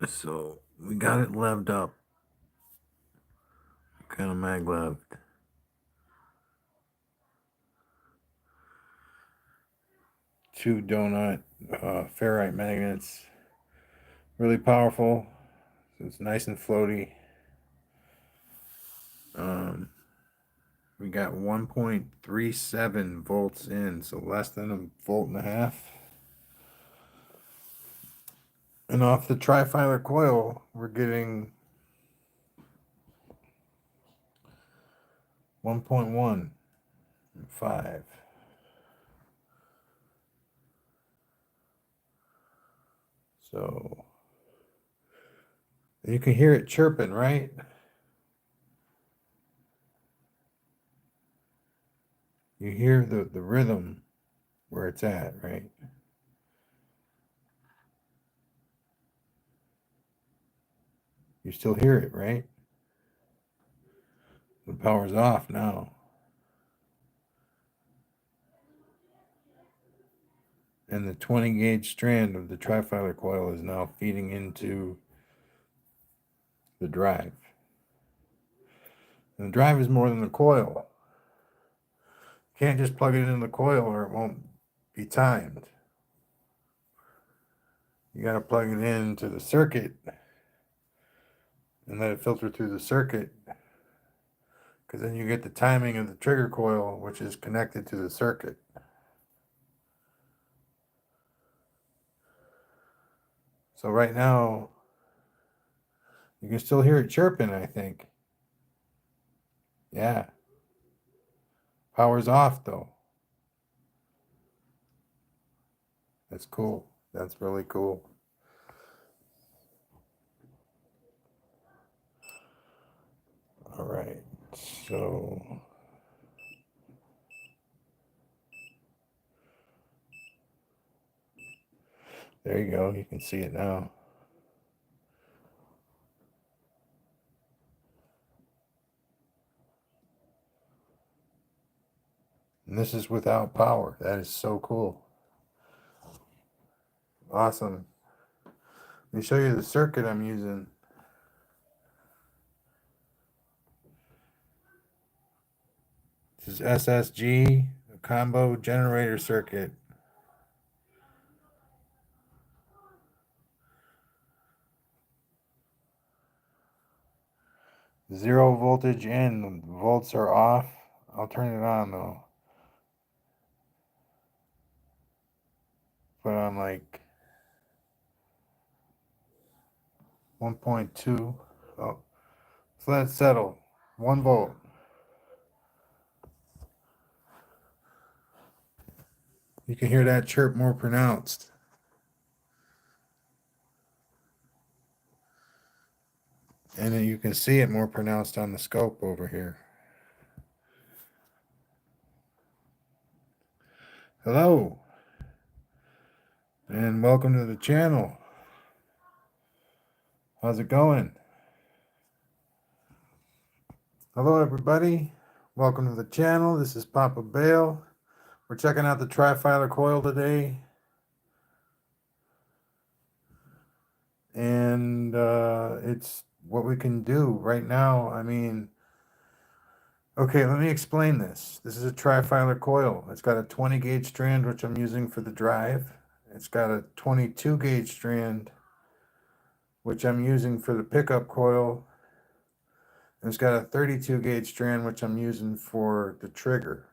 So we got it leved up. Kind of magleved. Two donut ferrite magnets. Really powerful. So it's nice and floaty. We got 1.37 volts in, so less than a volt and a half. And off the Trifilar coil, we're getting 1.15. So you can hear it chirping, right? You hear the rhythm where it's at, right? You still hear it, right? The power's off now. And the 20 gauge strand of the Trifilar coil is now feeding into the drive. And the drive is more than the coil. You can't just plug it in the coil or it won't be timed. You got to plug it into the circuit and let it filter through the circuit, because then you get the timing of the trigger coil, which is connected to the circuit. So right now, you can still hear it chirping, I think. Yeah. Power's off, though. That's cool. That's really cool. All right. So there you go. You can see it now. And this is without power. That is so cool. Awesome. Let me show you the circuit I'm using. This is SSG, a combo generator circuit. Zero voltage in, the volts are off. I'll turn it on though. Put on like 1.2. Oh, so let it settle. 1 volt. You can hear that chirp more pronounced. And then you can see it more pronounced on the scope over here. Hello. And welcome to the channel. How's it going? Hello, everybody. Welcome to the channel. This is Papa Bale. We're checking out the Trifilar coil today. And it's what we can do right now. I mean, okay, let me explain this. This is a Trifilar coil. It's got a 20 gauge strand, which I'm using for the drive. It's got a 22 gauge strand, which I'm using for the pickup coil. And it's got a 32 gauge strand, which I'm using for the trigger.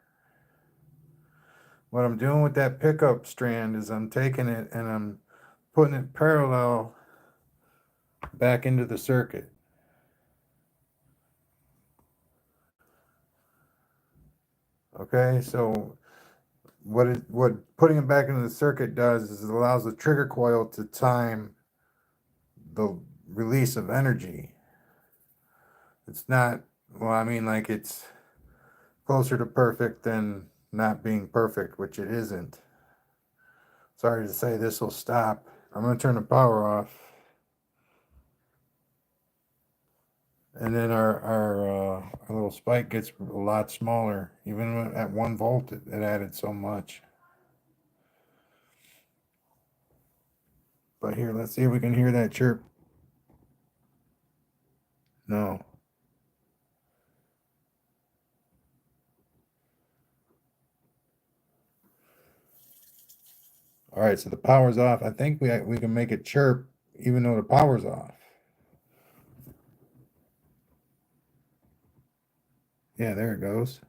What I'm doing with that pickup strand is I'm taking it and I'm putting it parallel back into the circuit. Okay, so what putting it back into the circuit does is it allows the trigger coil to time the release of energy. It's not, well, I mean, like, it's closer to perfect than not being perfect, which it isn't. Sorry to say, this will stop. I'm going to turn the power off. And then our little spike gets a lot smaller. Even at 1 volt, it added so much. But here, let's see if we can hear that chirp. No. All right, so the power's off. I think we can make it chirp even though the power's off. Yeah, there it goes.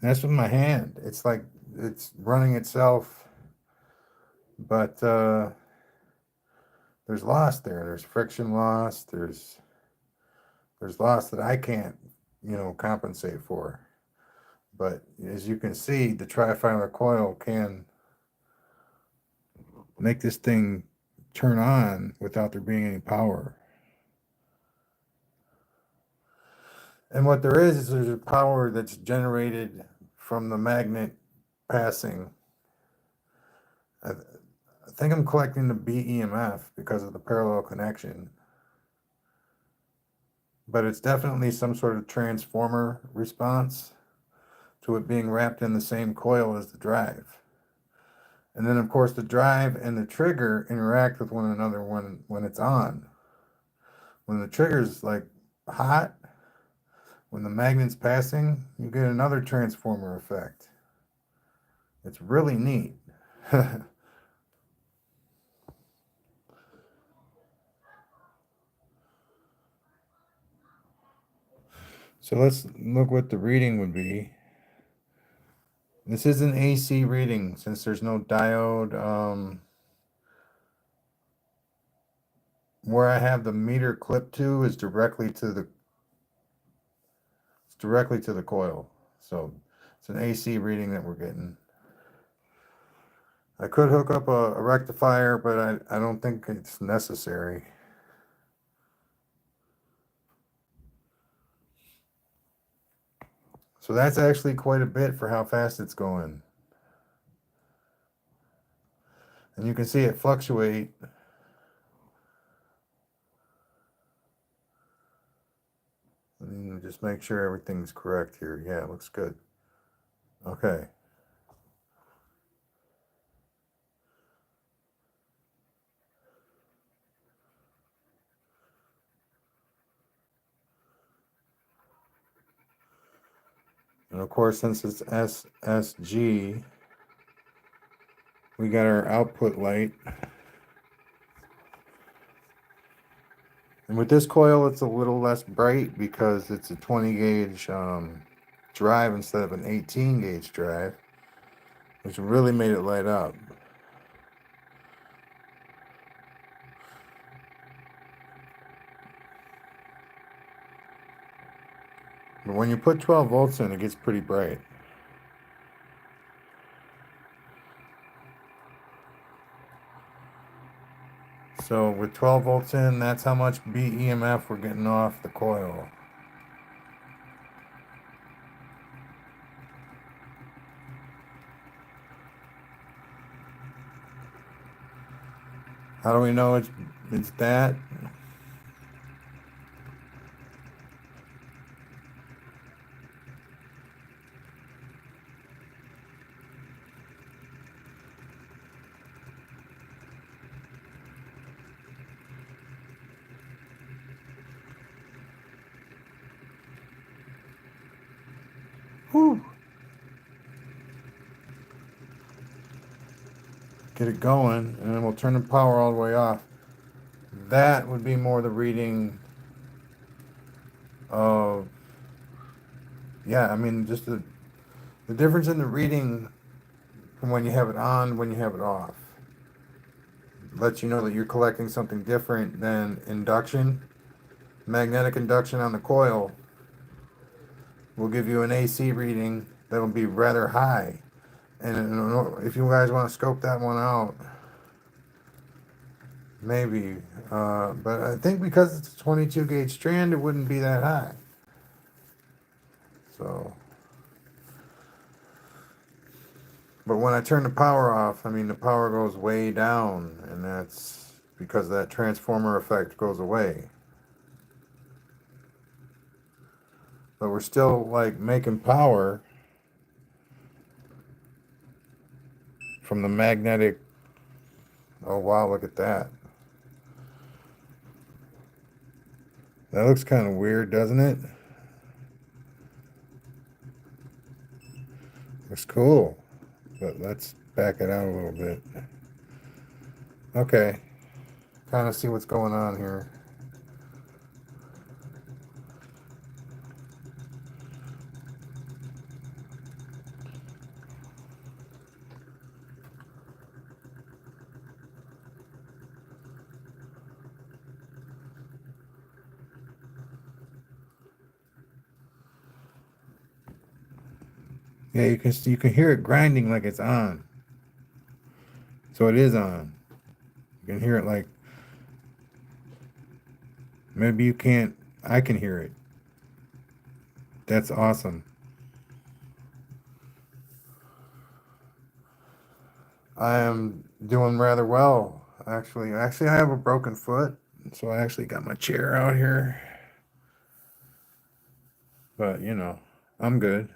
That's with my hand. It's like it's running itself, but there's loss there. There's friction loss. There's loss that I can't, compensate for. But as you can see, the Trifilar coil can make this thing turn on without there being any power. And what there is there's a power that's generated from the magnet passing. I think I'm collecting the BEMF because of the parallel connection. But it's definitely some sort of transformer response to it being wrapped in the same coil as the drive. And then, of course, the drive and the trigger interact with one another when it's on. When the trigger's like hot, when the magnet's passing, you get another transformer effect. It's really neat. So let's look what the reading would be. This is an AC reading since there's no diode. Where I have the meter clipped to is directly to the coil. So it's an AC reading that we're getting. I could hook up a rectifier, but I don't think it's necessary. So that's actually quite a bit for how fast it's going. And you can see it fluctuate. Just make sure everything's correct here. Yeah, it looks good. Okay. And of course, since it's SSG, we got our output light. And with this coil, it's a little less bright because it's a 20 gauge drive instead of an 18 gauge drive, which really made it light up. But when you put 12 volts in, it gets pretty bright. So with 12 volts in, that's how much BEMF we're getting off the coil. How do we know it's that? Whew. Get it going, and then we'll turn the power all the way off. That would be more the reading of, yeah, I mean, just the difference in the reading from when you have it on, when you have it off. Lets you know that you're collecting something different than induction. Magnetic induction on the coil will give you an AC reading that'll be rather high. And if you guys want to scope that one out, maybe. But I think because it's a 22 gauge strand, it wouldn't be that high. So, but when I turn the power off, I mean, the power goes way down, and that's because that transformer effect goes away. But we're still like making power from the magnetic. Oh wow, look at that. That looks kind of weird, doesn't it? Looks cool. But let's back it out a little bit. Okay. Kind of see what's going on here. Yeah, you can hear it grinding like it's on. So it is on. You can hear it like maybe you can't. I can hear it. That's awesome. I am doing rather well, actually. Actually, I have a broken foot, so I actually got my chair out here. But, you know, I'm good.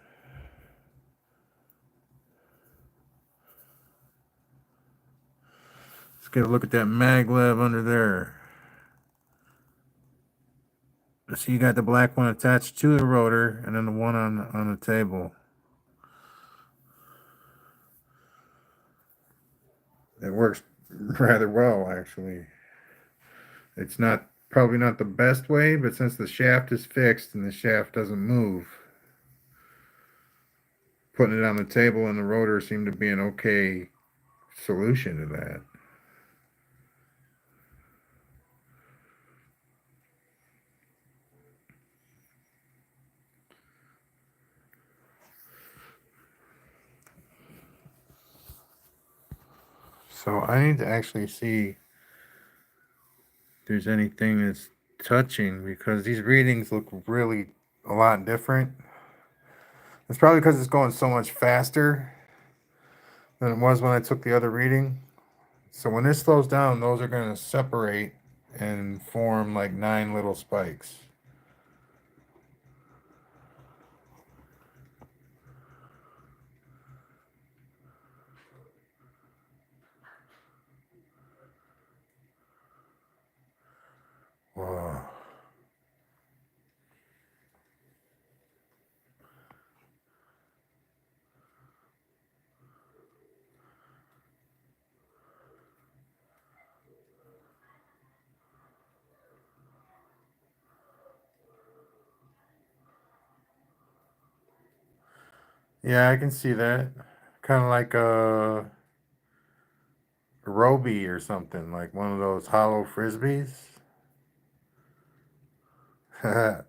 Let's get a look at that maglev under there. So you got the black one attached to the rotor and then the one on the table. It works rather well, actually. It's not probably not the best way, but since the shaft is fixed and the shaft doesn't move, putting it on the table and the rotor seemed to be an okay solution to that. So I need to actually see if there's anything that's touching because these readings look really a lot different. It's probably because it's going so much faster than it was when I took the other reading. So when this slows down, those are going to separate and form like 9 little spikes. Whoa. Yeah, I can see that. Kind of like a Roby or something, like one of those hollow frisbees. I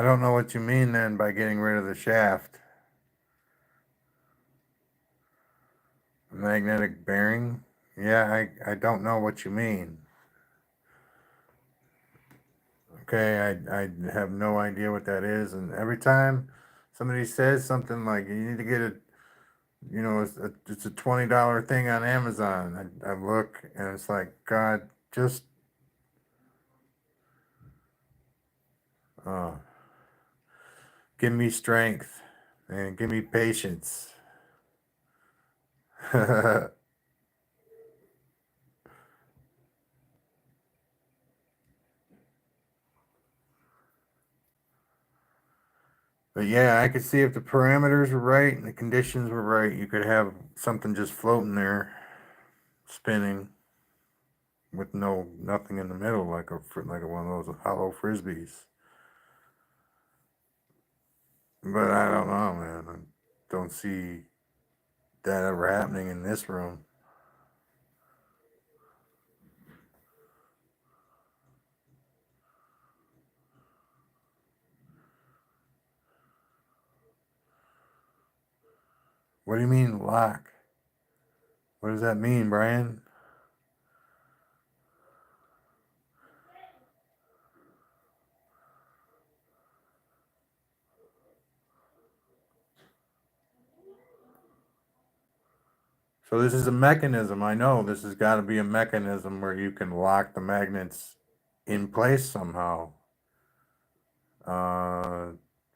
don't know what you mean then by getting rid of the shaft. Magnetic bearing? Yeah, I don't know what you mean. Okay, I have no idea what that is. And every time somebody says something like, you need to get it, you know, it's a $20 thing on Amazon. I look and it's like, God, just, uh, give me strength and give me patience. But yeah, I could see if the parameters were right and the conditions were right, you could have something just floating there, spinning with nothing in the middle, like one of those hollow frisbees. But I don't know, man. I don't see that ever happening in this room. What do you mean lock? What does that mean, Brian? So this is a mechanism. I know this has got to be a mechanism where you can lock the magnets in place somehow.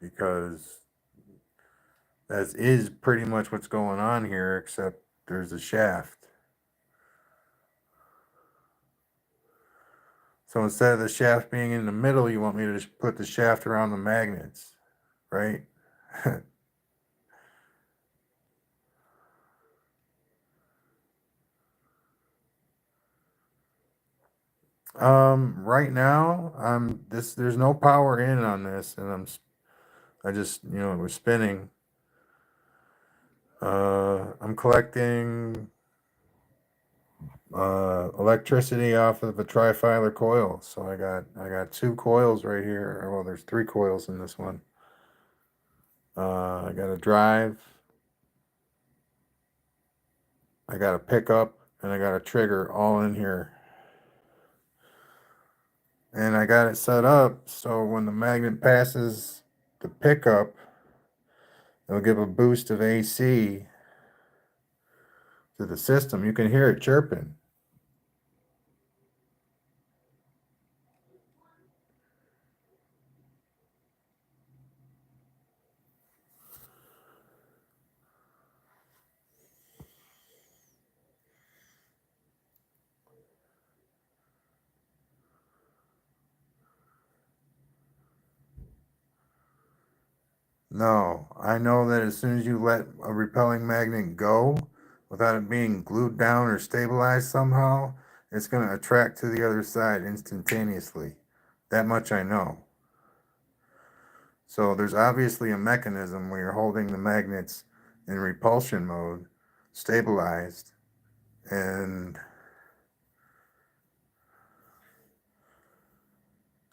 Because that is pretty much what's going on here, except there's a shaft. So instead of the shaft being in the middle, you want me to just put the shaft around the magnets, right? Right now, there's no power in on this, and I just, it was spinning. I'm collecting electricity off of a Trifilar coil. So I got two coils right here. Well, there's three coils in this one. I got a drive, I got a pickup, and I got a trigger all in here. And I got it set up so when the magnet passes the pickup, it'll give a boost of AC to the system. You can hear it chirping. No, I know that as soon as you let a repelling magnet go, without it being glued down or stabilized somehow, it's going to attract to the other side instantaneously. That much I know. So there's obviously a mechanism where you're holding the magnets in repulsion mode, stabilized, and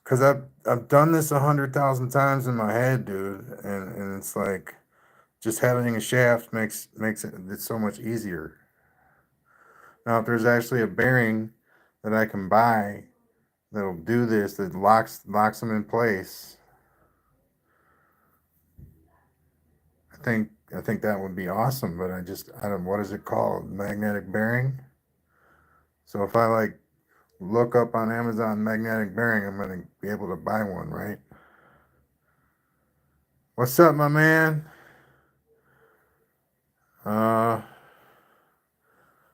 because I've done this 100,000 times in my head, dude, and it's like just having a shaft makes it's so much easier. Now, if there's actually a bearing that I can buy that'll do this, that locks them in place, I think that would be awesome. But I don't, what is it called? Magnetic bearing. So if I like look up on Amazon magnetic bearing, I'm gonna be able to buy one, right? What's up, my man? Uh,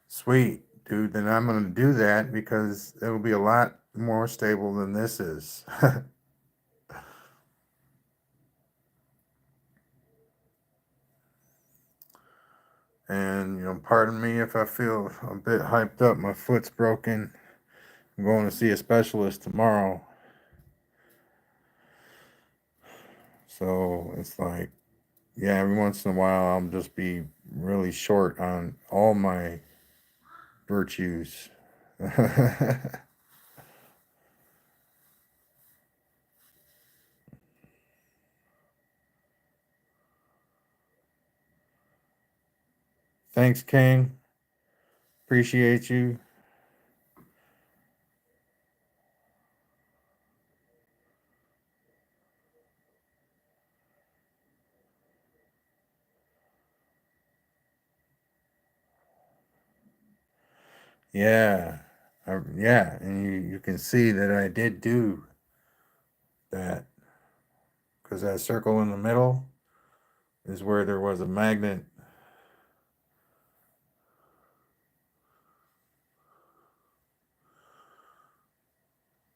Sweet, dude. Then I'm gonna do that because it'll be a lot more stable than this is. And pardon me if I feel a bit hyped up. My foot's broken. I'm going to see a specialist tomorrow. So it's like, yeah, every once in a while I'll just be really short on all my virtues. Thanks, King. Appreciate you. Yeah. Yeah, and you can see that I did do that because that circle in the middle is where there was a magnet.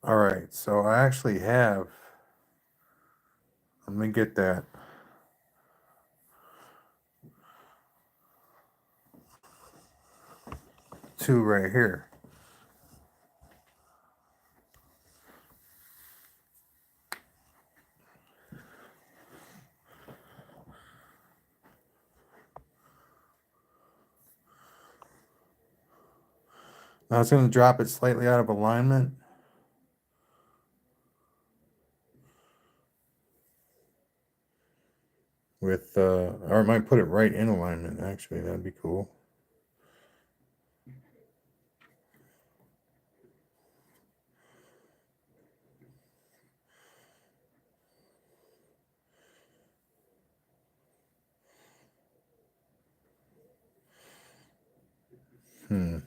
All right, so I actually have, let me get that. Two right here. Now it's going to drop it slightly out of alignment. Or it might put it right in alignment, actually. That'd be cool. Just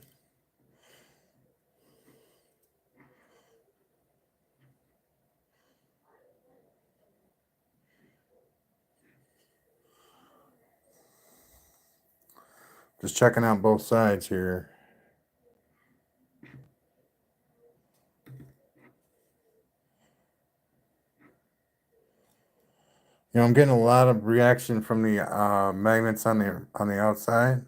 checking out both sides here. You know, I'm getting a lot of reaction from the magnets on the outside.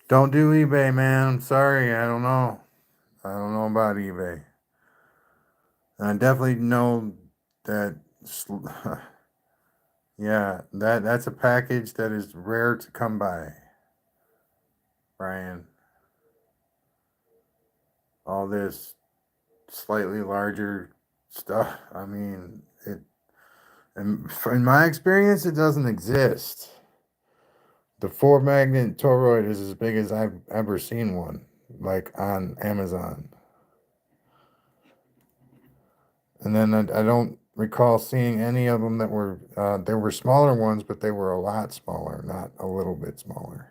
Don't do eBay, man. I'm sorry. I don't know. I don't know about eBay. And I definitely know that, yeah, that's a package that is rare to come by, Brian. All this slightly larger stuff. I mean, in my experience, it doesn't exist. The 4-magnet toroid is as big as I've ever seen one, like on Amazon. And then I don't recall seeing any of them that were, there were smaller ones, but they were a lot smaller, not a little bit smaller.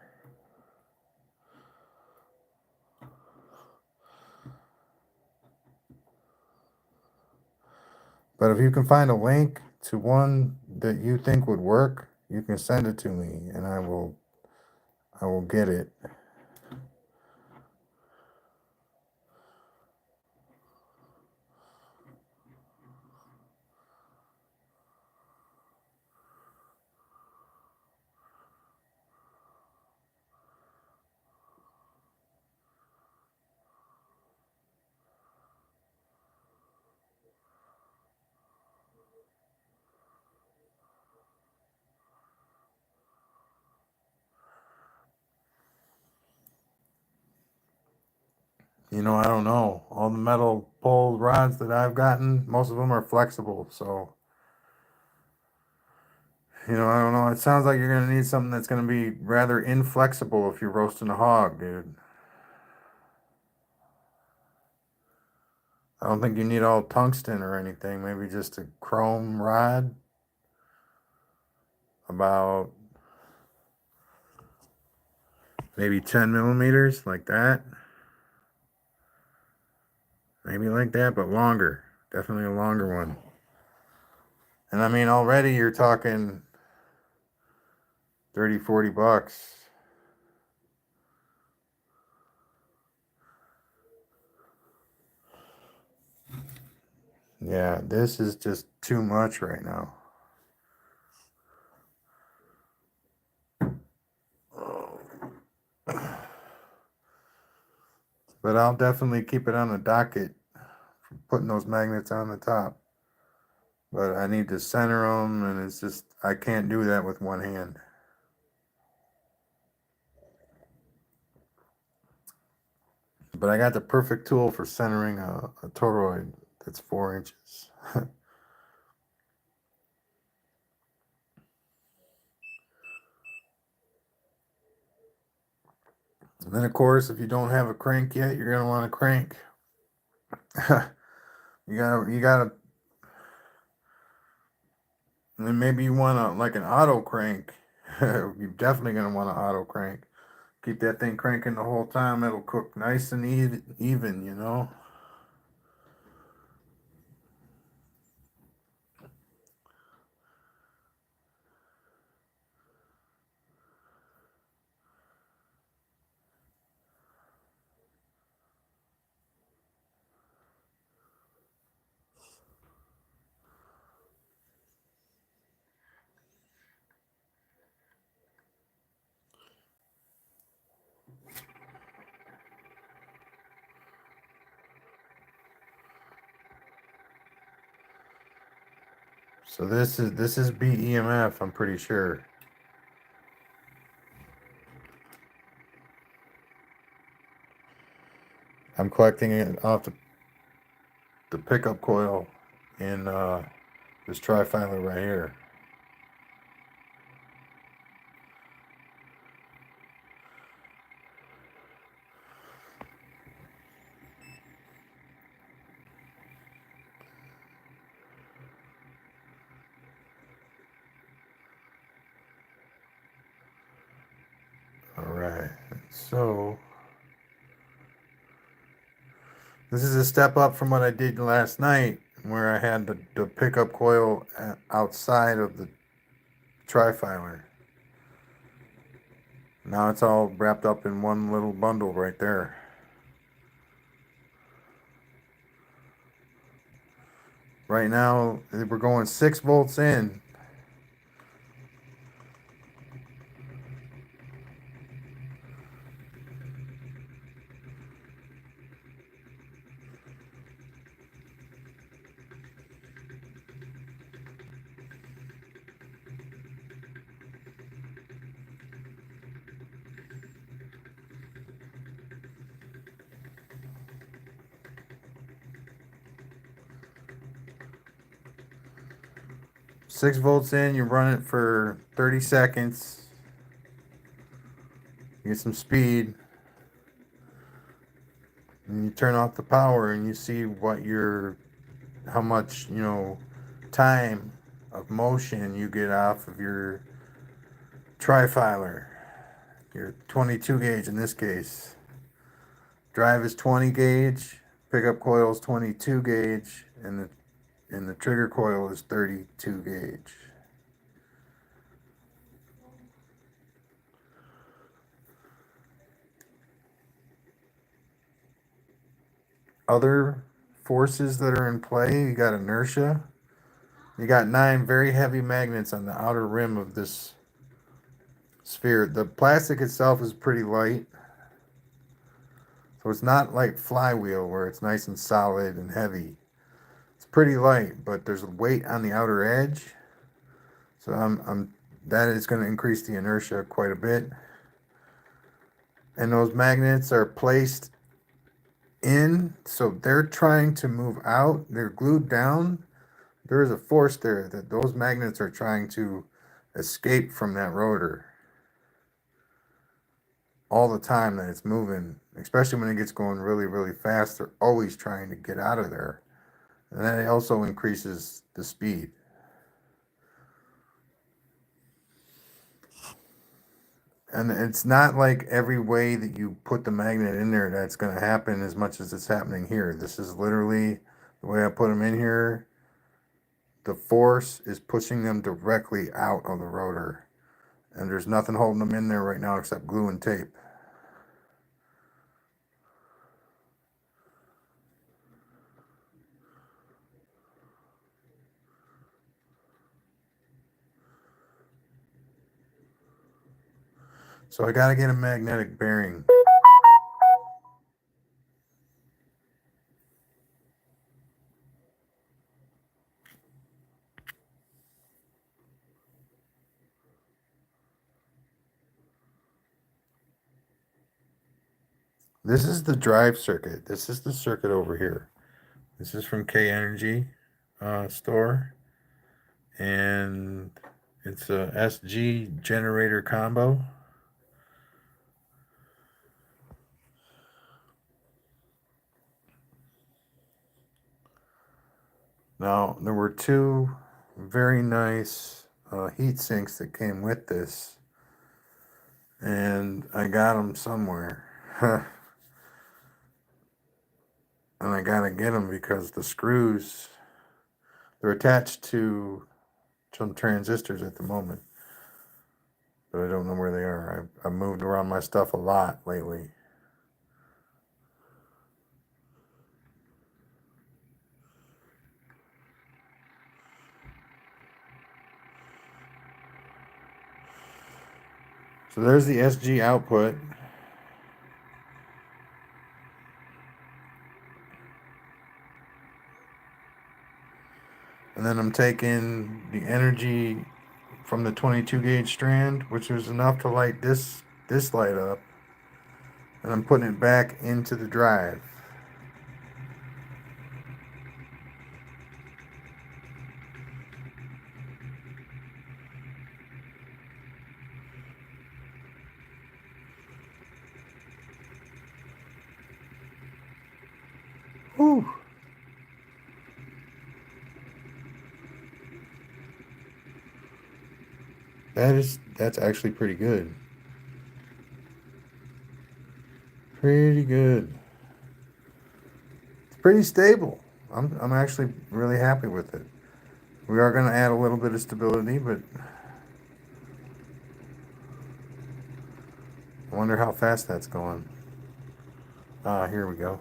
But if you can find a link to one that you think would work, you can send it to me and I will get it. You know, I don't know. All the metal pole rods that I've gotten, most of them are flexible. So, you know, I don't know. It sounds like you're going to need something that's going to be rather inflexible if you're roasting a hog, dude. I don't think you need all tungsten or anything. Maybe just a chrome rod. About maybe 10 millimeters, like that. Maybe like that, but longer. Definitely a longer one. And I mean, already you're talking 30, 40 bucks. Yeah, this is just too much right now. But I'll definitely keep it on the docket for putting those magnets on the top. But I need to center them, and it's just, I can't do that with one hand. But I got the perfect tool for centering a toroid that's 4 inches. And then, of course, if you don't have a crank yet, you're gonna want a crank. you gotta, and then maybe you want like an auto crank. You're definitely gonna want an auto crank. Keep that thing cranking the whole time. It'll cook nice and even, you know. So this is BEMF, I'm pretty sure. I'm collecting it off the pickup coil in this Trifilar right here. Alright, so this is a step up from what I did last night, where I had the pickup coil outside of the Trifilar. Now it's all wrapped up in one little bundle right there. Right now, we're going 6 volts in. Six volts in, you run it for 30 seconds. You get some speed. And you turn off the power and you see how much, time of motion you get off of your Trifilar. Your 22 gauge in this case. Drive is 20 gauge, pickup coil is 22 gauge, and the trigger coil is 32 gauge. Other forces that are in play, you got inertia. You got 9 very heavy magnets on the outer rim of this sphere. The plastic itself is pretty light. So it's not like flywheel where it's nice and solid and heavy. It's pretty light, but there's weight on the outer edge. So that is going to increase the inertia quite a bit. And those magnets are placed in, so they're trying to move out. They're glued down. There is a force there that those magnets are trying to escape from that rotor all the time that it's moving, especially when it gets going really, really fast. They're always trying to get out of there. And that also increases the speed. And it's not like every way that you put the magnet in there that's going to happen as much as it's happening here. This is literally the way I put them in here. The force is pushing them directly out of the rotor. And there's nothing holding them in there right now except glue and tape. So I got to get a magnetic bearing. This is the drive circuit. This is the circuit over here. This is from K Energy store. And it's a SG generator combo. Now, there were 2 very nice heat sinks that came with this. And I got them somewhere. And I gotta get them because the screws, they're attached to some transistors at the moment. But I don't know where they are. I've moved around my stuff a lot lately. So there's the SG output. And And then I'm taking the energy from the 22 gauge strand, which was enough to light this light up, and I'm putting it back into the drive. Whew. That's actually pretty good. Pretty good. It's pretty stable. I'm actually really happy with it. We are going to add a little bit of stability, but I wonder how fast that's going. Here we go.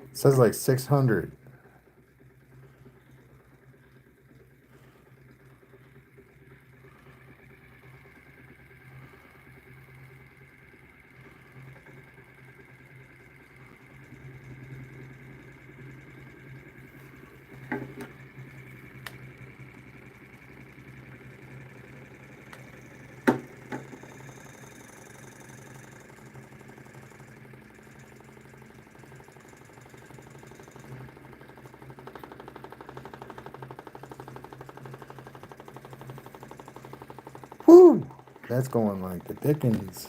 It says like 600. Whoo! That's going like the dickens.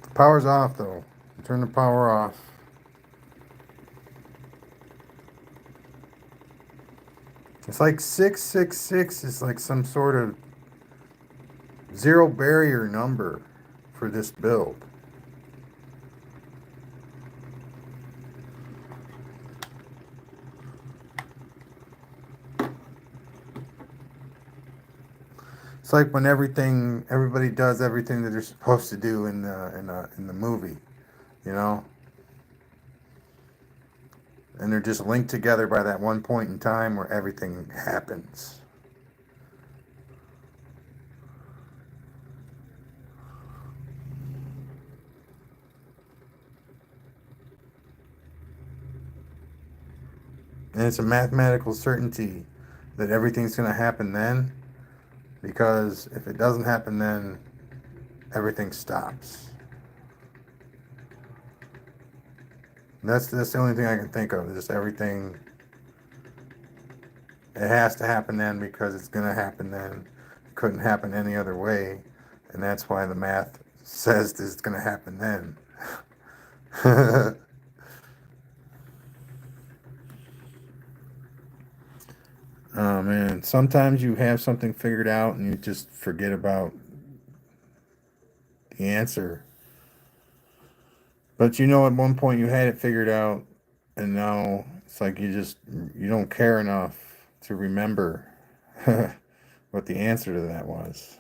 The power's off though. Turn the power off. It's like 666 is like some sort of zero barrier number for this build. It's like when everybody does everything that they're supposed to do in the movie, you know, and they're just linked together by that one point in time where everything happens. And it's a mathematical certainty that everything's going to happen then, because if it doesn't happen then, everything stops. And that's the only thing I can think of. Just everything. It has to happen then because it's going to happen then. It couldn't happen any other way, and that's why the math says this is going to happen then. Oh man, sometimes you have something figured out and you just forget about the answer. But you know, at one point you had it figured out, and now it's like you don't care enough to remember what the answer to that was.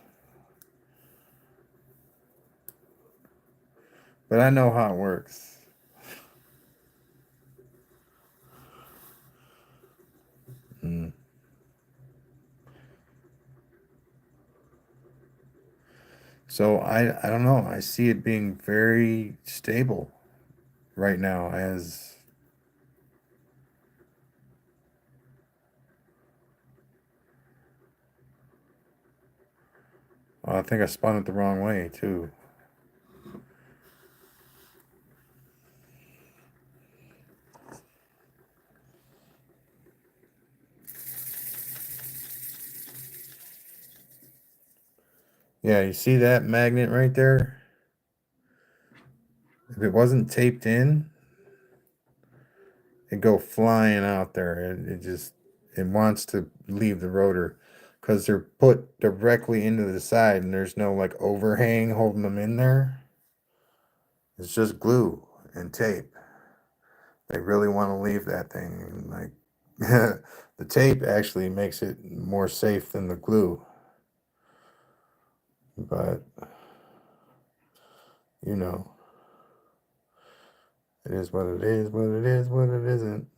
But I know how it works. Mm. So I don't know. I see it being very stable right now as I think I spun it the wrong way too. Yeah, you see that magnet right there? If it wasn't taped in, it'd go flying out there. It wants to leave the rotor because they're put directly into the side and there's no like overhang holding them in there. It's just glue and tape. They really want to leave that thing. And like the tape actually makes it more safe than the glue. But you know, It is what it is, what it is, what it isn't.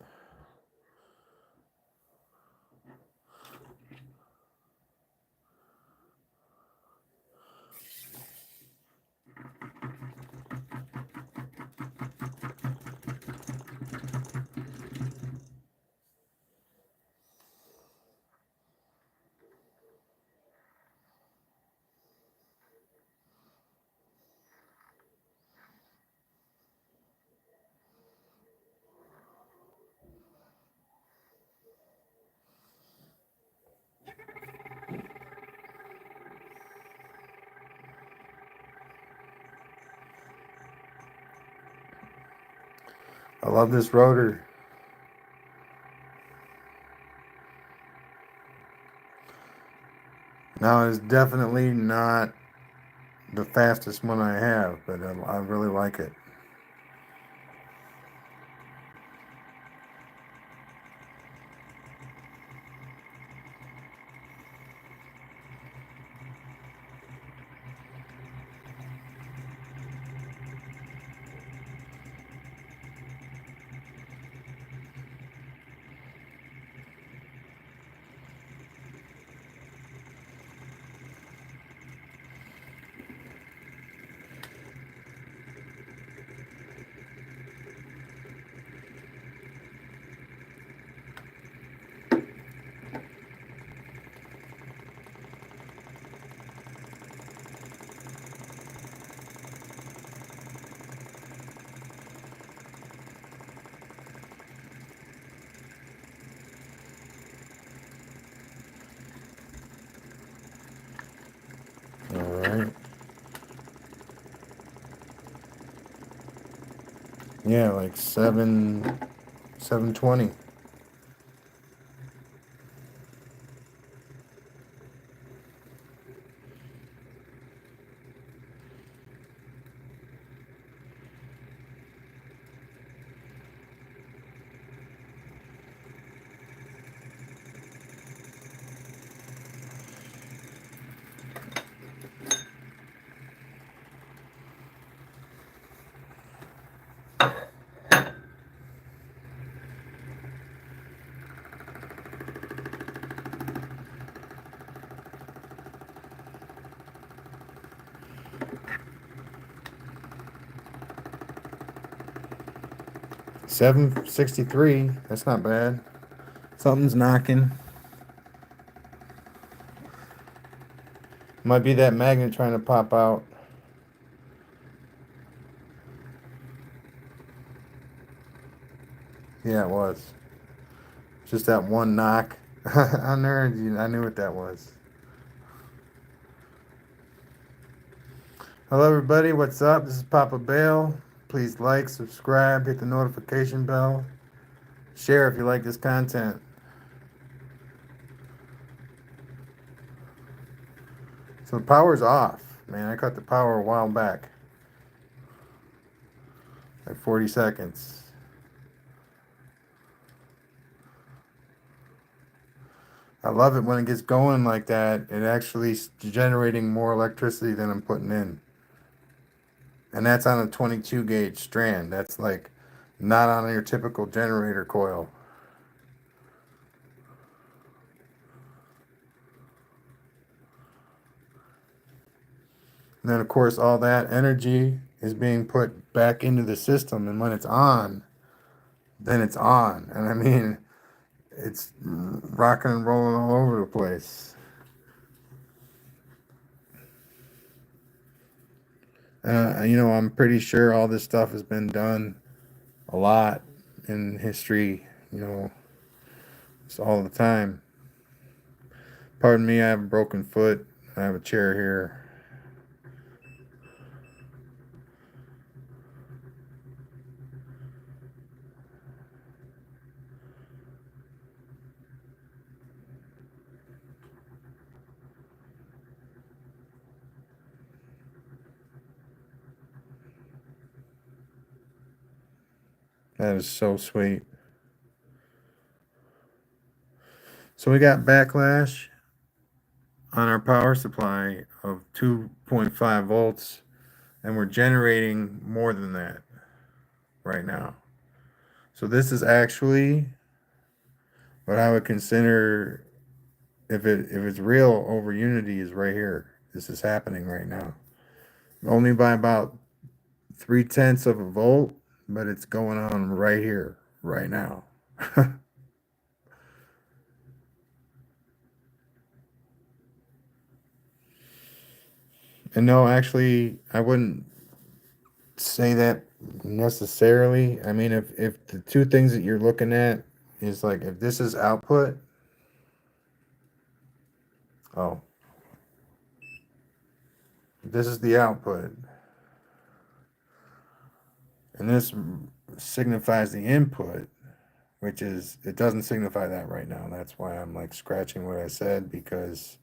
I love this rotor. Now, it's definitely not the fastest one I have, but I really like it. All right. Yeah, like 720. $763. That's not bad. Something's knocking. Might be that magnet trying to pop out. Yeah, it was. Just that one knock on there. I knew what that was. Hello, everybody. What's up? This is Papa Bale. Please like, subscribe, hit the notification bell, share if you like this content. So the power's off, man. I cut the power a while back, like 40 seconds. I love it when it gets going like that. It actually is generating more electricity than I'm putting in. And that's on a 22 gauge strand. That's like not on your typical generator coil. And then, of course, all that energy is being put back into the system. And when it's on, then it's on. And I mean, it's rocking and rolling all over the place. I'm pretty sure all this stuff has been done a lot in history, it's all the time. Pardon me, I have a broken foot. I have a chair here. That is so sweet. So we got backlash on our power supply of 2.5 volts, and we're generating more than that. right now. So this is actually what I would consider, if it's real over unity, is right here. This is happening right now. Only by about 0.3 of a volt, but it's going on right here, right now. And no, actually, I wouldn't say that necessarily. I mean, if the two things that you're looking at is like, if this is output, oh, this is the output, and this signifies the input, which is, it doesn't signify that right now. That's why I'm like scratching what I said, because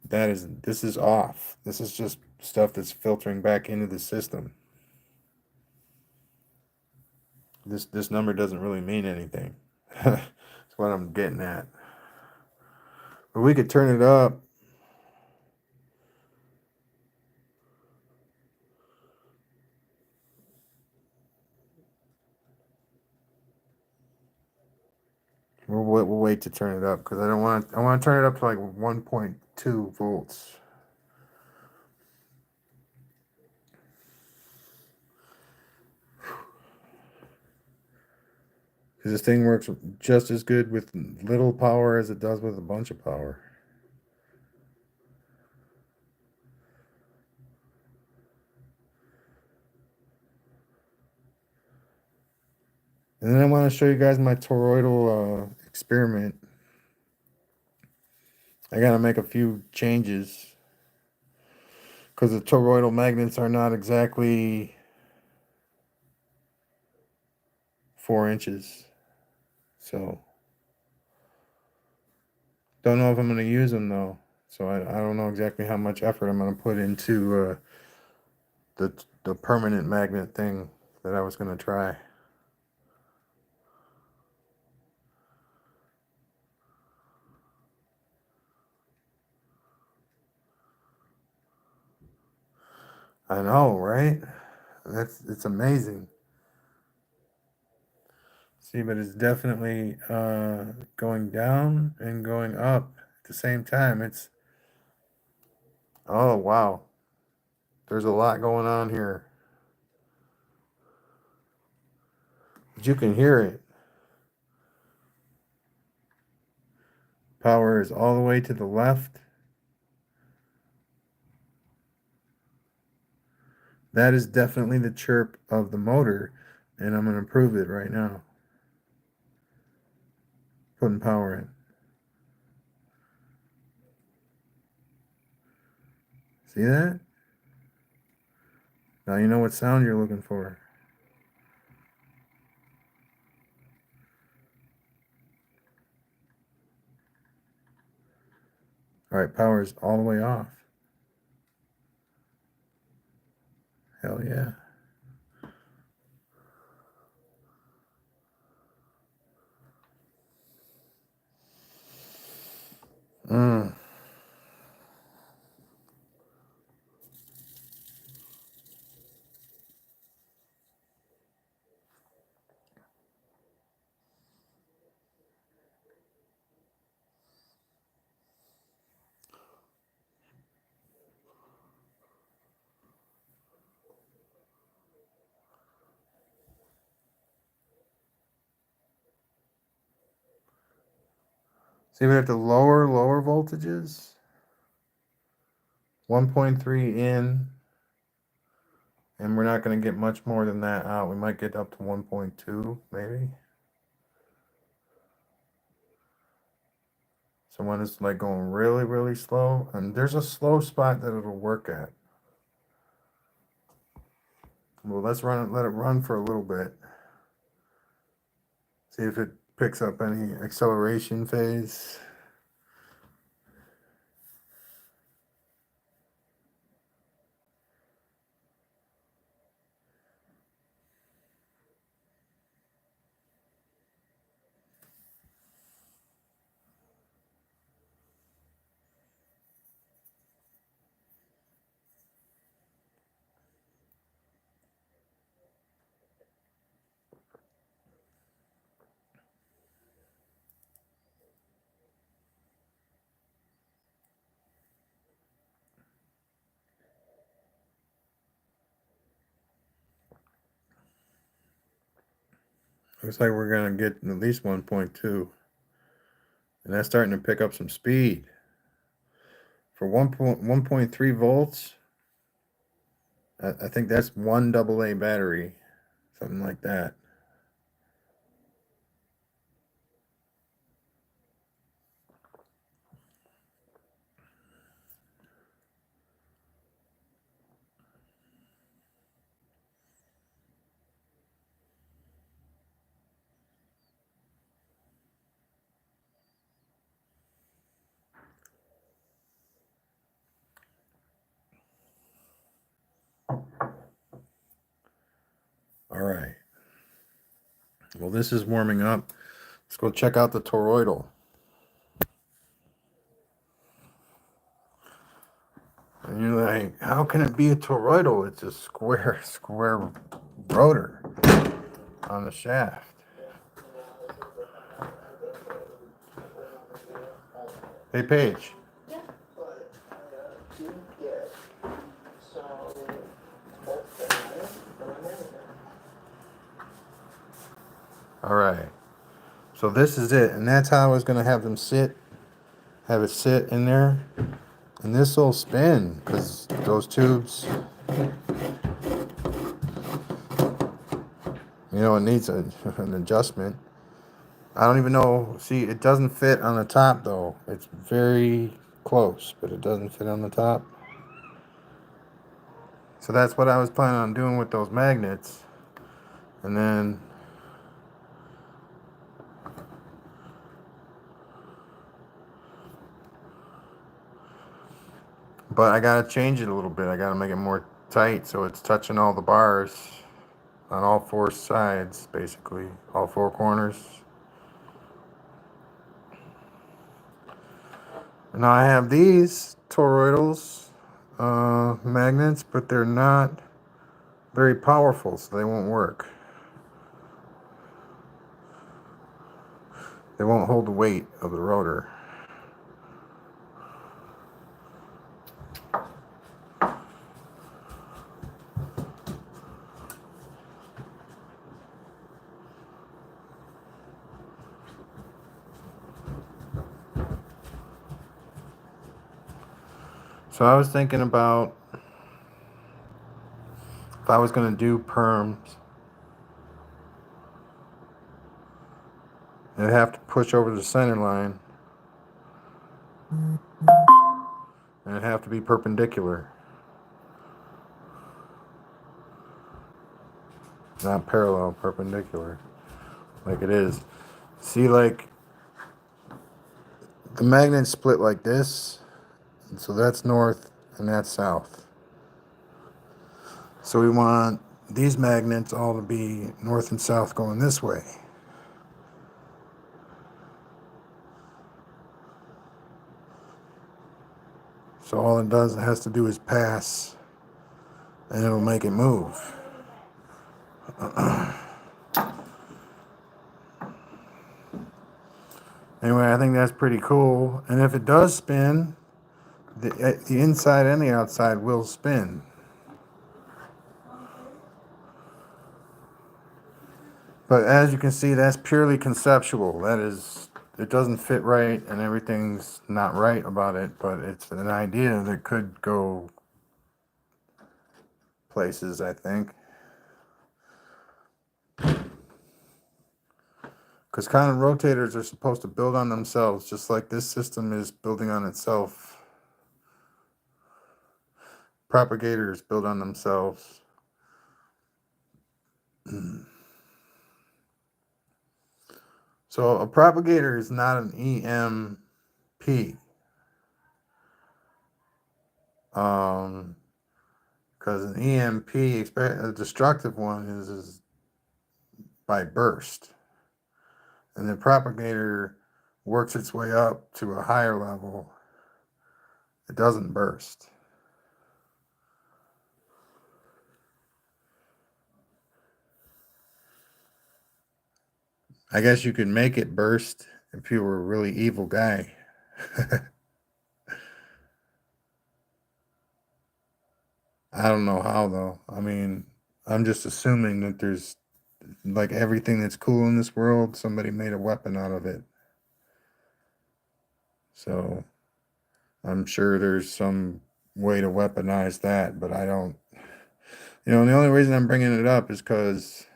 this is off. This is just stuff that's filtering back into the system. This number doesn't really mean anything. That's what I'm getting at. But we could turn it up. We'll wait to turn it up, because I want to turn it up to like 1.2 volts. Because this thing works just as good with little power as it does with a bunch of power. And then I want to show you guys my toroidal experiment. I got to make a few changes, because the toroidal magnets are not exactly 4 inches. So, don't know if I'm going to use them though. So I don't know exactly how much effort I'm going to put into the permanent magnet thing that I was going to try. I know, right? It's amazing. See, but it's definitely going down and going up at the same time. Oh wow, there's a lot going on here. But you can hear it. Power is all the way to the left. That is definitely the chirp of the motor, and I'm going to prove it right now. Putting power in. See that? Now you know what sound you're looking for. All right, power is all the way off. Hell yeah. Mm. See, we have the lower voltages. 1.3 in, and we're not going to get much more than that out. We might get up to 1.2, maybe. So when it's like going really, really slow, and there's a slow spot that it'll work at. Well, let's let it run for a little bit. See if it picks up any acceleration phase. Looks like we're gonna get at least 1.2. And that's starting to pick up some speed. For 1.3 volts, I think that's one AA battery. Something like that. All right. Well, this is warming up. Let's go check out the toroidal. And you're like, how can it be a toroidal? It's a square rotor on the shaft. Hey, Paige. All right. So this is it. And that's how I was going to have them have it sit in there. And this will spin because those tubes, it needs an adjustment. I don't even know. See, it doesn't fit on the top, though. It's very close, but it doesn't fit on the top. So that's what I was planning on doing with those magnets. And then but I gotta change it a little bit. I gotta make it more tight so it's touching all the bars on all four sides, basically, all four corners. Now I have these toroidals magnets, but they're not very powerful, so they won't work. They won't hold the weight of the rotor. So I was thinking about if I was going to do perms, I'd have to push over the center line, and it'd have to be perpendicular, not parallel, perpendicular, like it is. See, like the magnet split like this, and so that's north and that's south. So we want these magnets all to be north and south going this way. So all it has to do is pass, and it'll make it move. Anyway, I think that's pretty cool. And if it does spin, the inside and the outside will spin. But as you can see, that's purely conceptual. That is, it doesn't fit right, and everything's not right about it, but it's an idea that could go places, I think. Because common rotators are supposed to build on themselves, just like this system is building on itself. Propagators build on themselves. So a propagator is not an EMP. Because an EMP, a destructive one, is by burst. And the propagator works its way up to a higher level. It doesn't burst. I guess you could make it burst if you were a really evil guy. I don't know how, though. I mean, I'm just assuming that there's like everything that's cool in this world, somebody made a weapon out of it. So I'm sure there's some way to weaponize that, but I don't. The only reason I'm bringing it up is because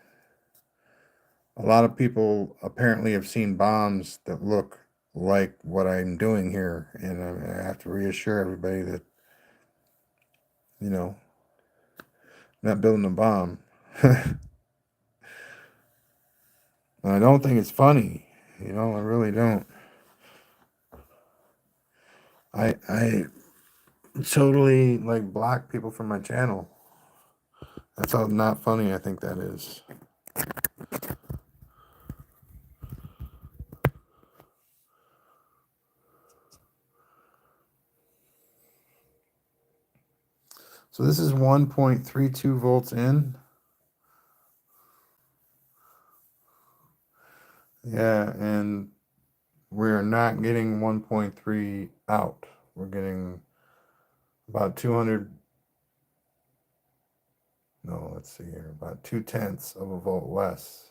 a lot of people apparently have seen bombs that look like what I'm doing here, and I have to reassure everybody that, I'm not building a bomb. I don't think it's funny, I really don't. I totally like block people from my channel. That's how not funny I think that is. So this is 1.32 volts in. Yeah, and we're not getting 1.3 out. We're getting about 200. No, let's see here. About 0.2 of a volt less.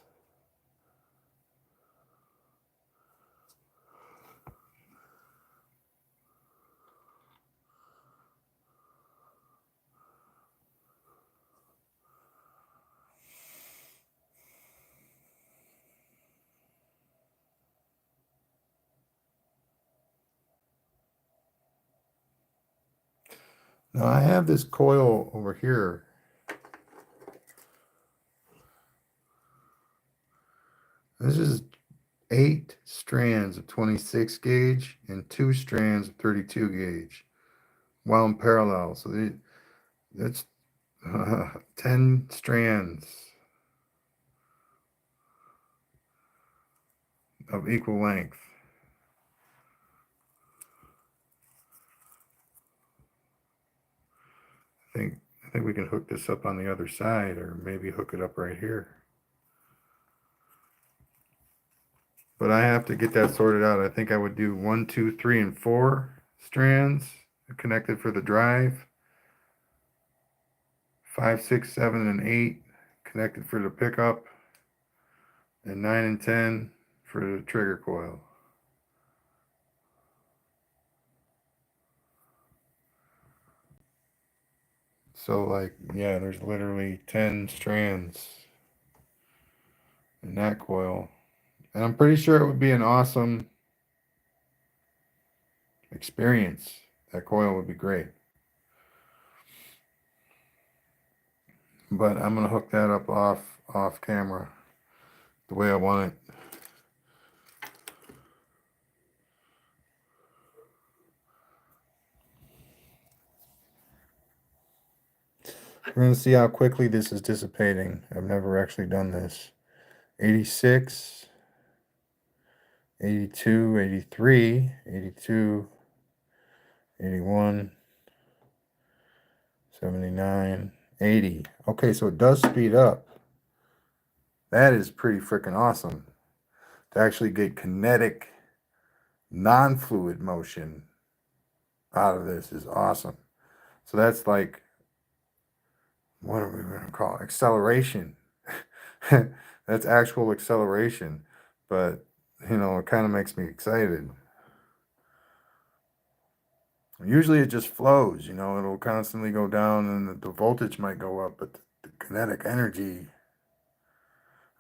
Now I have this coil over here. This is 8 strands of 26 gauge and 2 strands of 32 gauge wound parallel. So that's 10 strands of equal length. I think we can hook this up on the other side, or maybe hook it up right here. But I have to get that sorted out. I think I would do 1, 2, 3, and 4 strands connected for the drive. 5, 6, 7, and 8 connected for the pickup. And 9 and 10 for the trigger coil. So like, yeah, there's literally 10 strands in that coil. And I'm pretty sure it would be an awesome experience. That coil would be great. But I'm gonna hook that up off camera the way I want it. We're gonna see how quickly this is dissipating. I've never actually done this. 86, 82, 83, 82, 81, 79, 80. Okay, so it does speed up. That is pretty freaking awesome. To actually get kinetic, non-fluid motion out of this is awesome. So that's like, what are we going to call it? Acceleration. That's actual acceleration. But, it kind of makes me excited. Usually it just flows, it'll constantly go down and the voltage might go up, but the kinetic energy,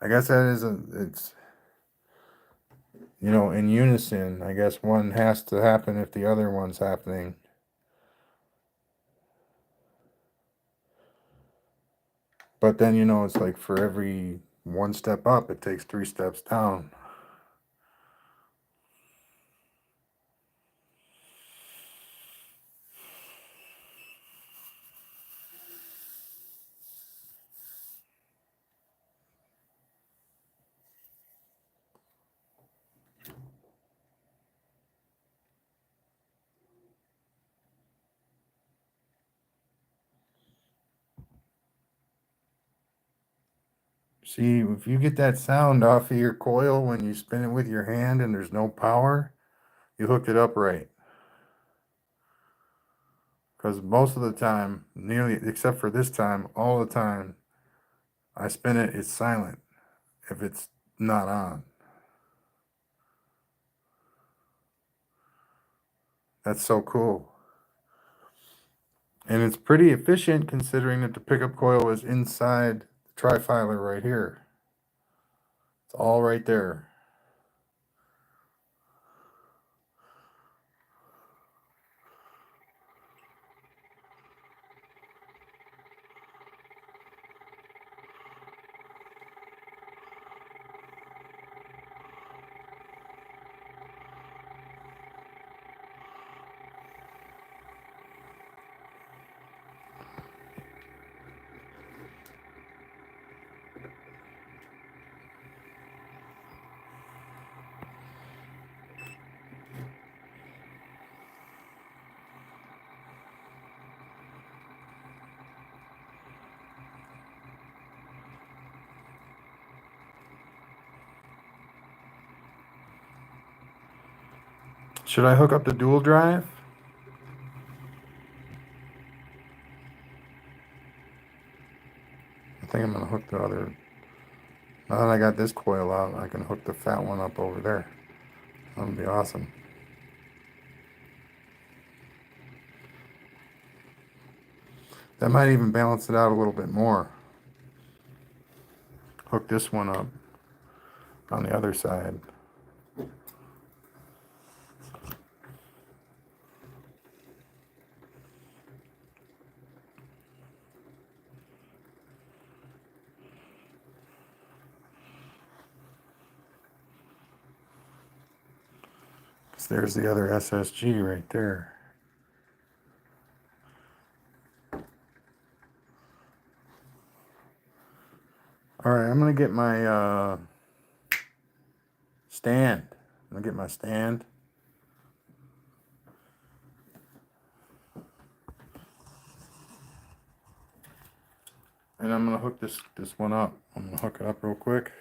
I guess it's, in unison. I guess one has to happen if the other one's happening. But then, it's like for every one step up, it takes 3 steps down. See, if you get that sound off of your coil when you spin it with your hand and there's no power, you hooked it up right. Because most of the time, nearly, except for this time, all the time, I spin it, it's silent. if it's not on. That's so cool. And it's pretty efficient considering that the pickup coil is inside the trifilar right here. It's all right there. Should I hook up the dual drive? I think I'm going to hook the other. Now that I got this coil out, I can hook the fat one up over there. That would be awesome. That might even balance it out a little bit more. Hook this one up on the other side. There's the other SSG right there. Alright, I'm going to get my stand. I'm going to get my stand. And I'm going to hook this one up. I'm going to hook it up real quick.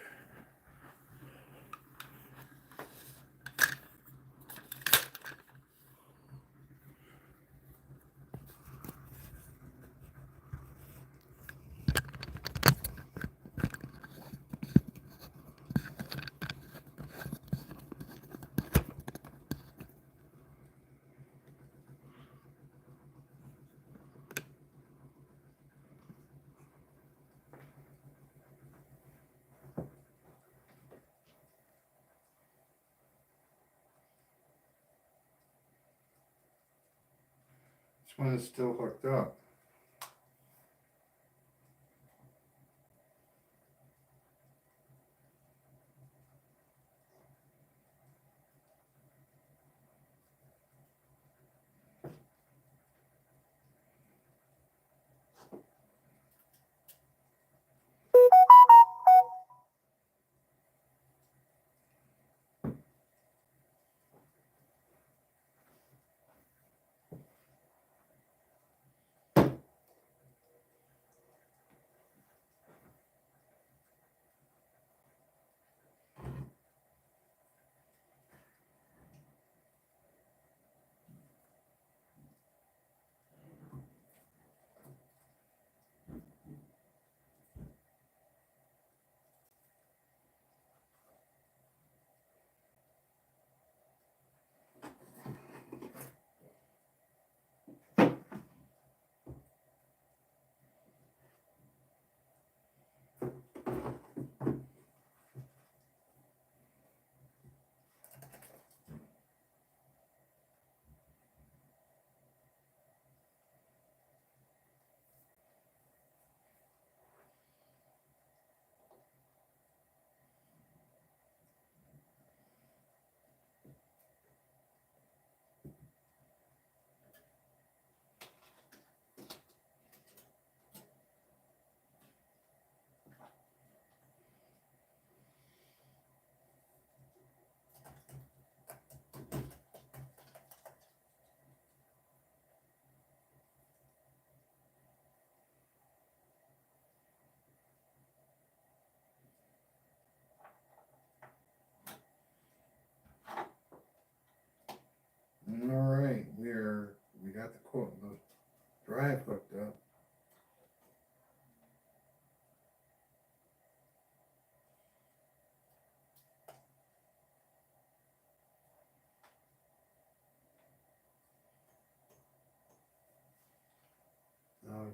This one is still hooked up.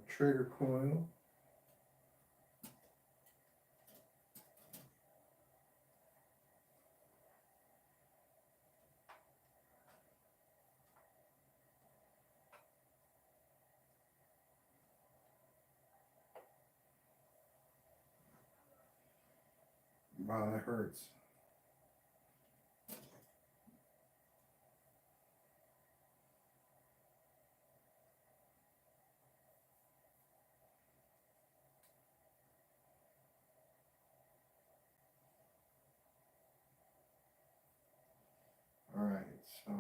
trigger coil. Wow, that hurts. All right, so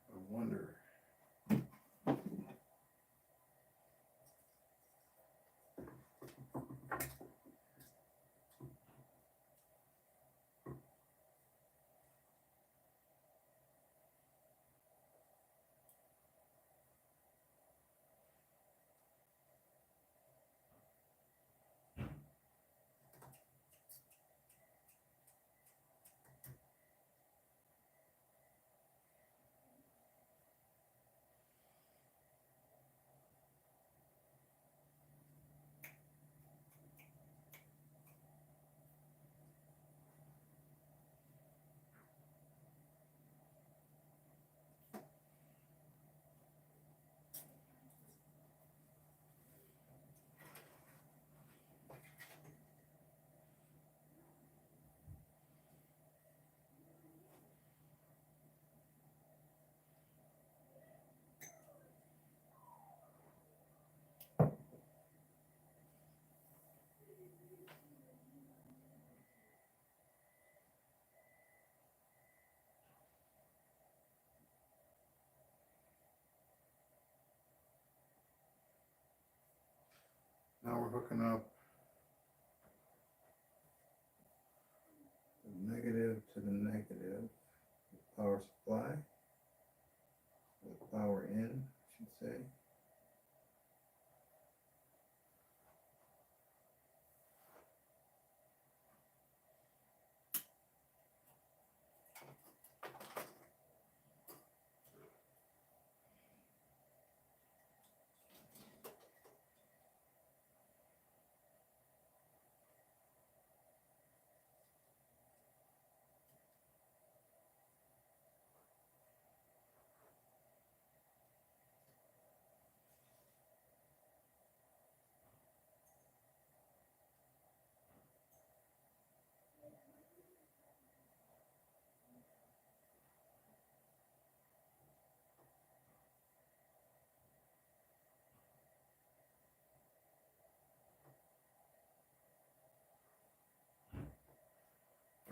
I wonder. Now we're hooking up the negative to the negative, the power supply, the power in, I should say.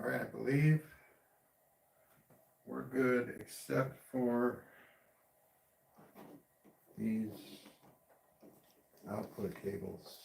All right, I believe we're good except for these output cables.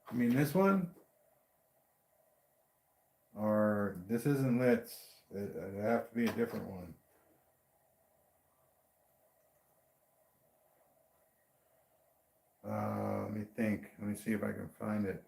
I mean, this one, or this isn't Litz. It'd have to be a different one. Let me think. Let me see if I can find it.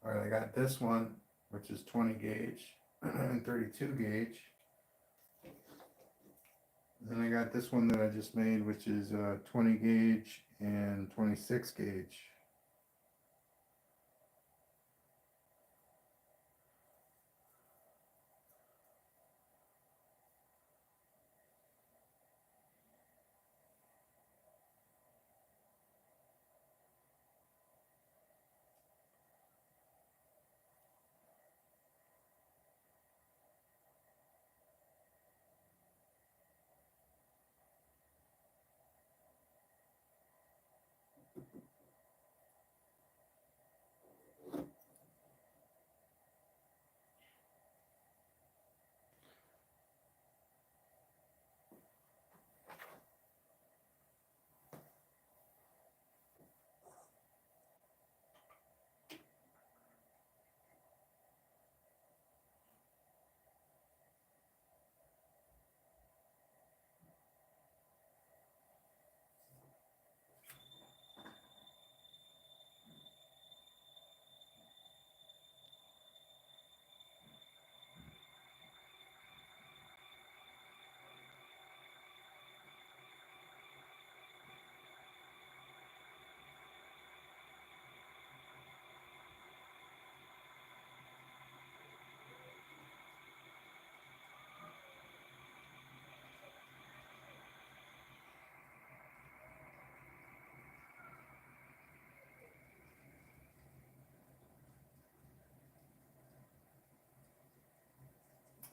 All right, I got this one, which is 20 gauge and 32 gauge. Then I got this one that I just made, which is 20 gauge and 26 gauge.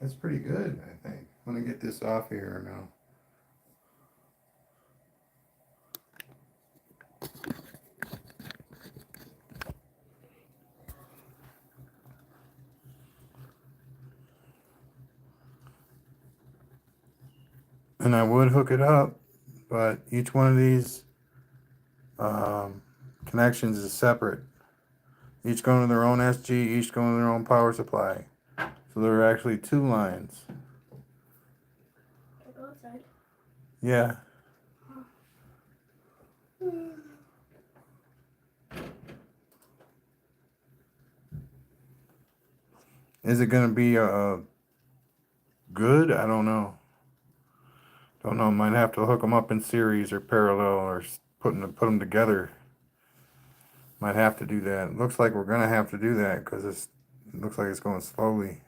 That's pretty good, I think. I'm gonna get this off here now. And I would hook it up, but each one of these connections is separate. Each going to their own SG, each going to their own power supply. So there are actually two lines. I'll go outside. Yeah. Is it going to be good? I don't know. Don't know. Might have to hook them up in series or parallel or put them together. Might have to do that. Looks like we're going to have to do that because it looks like it's going slowly.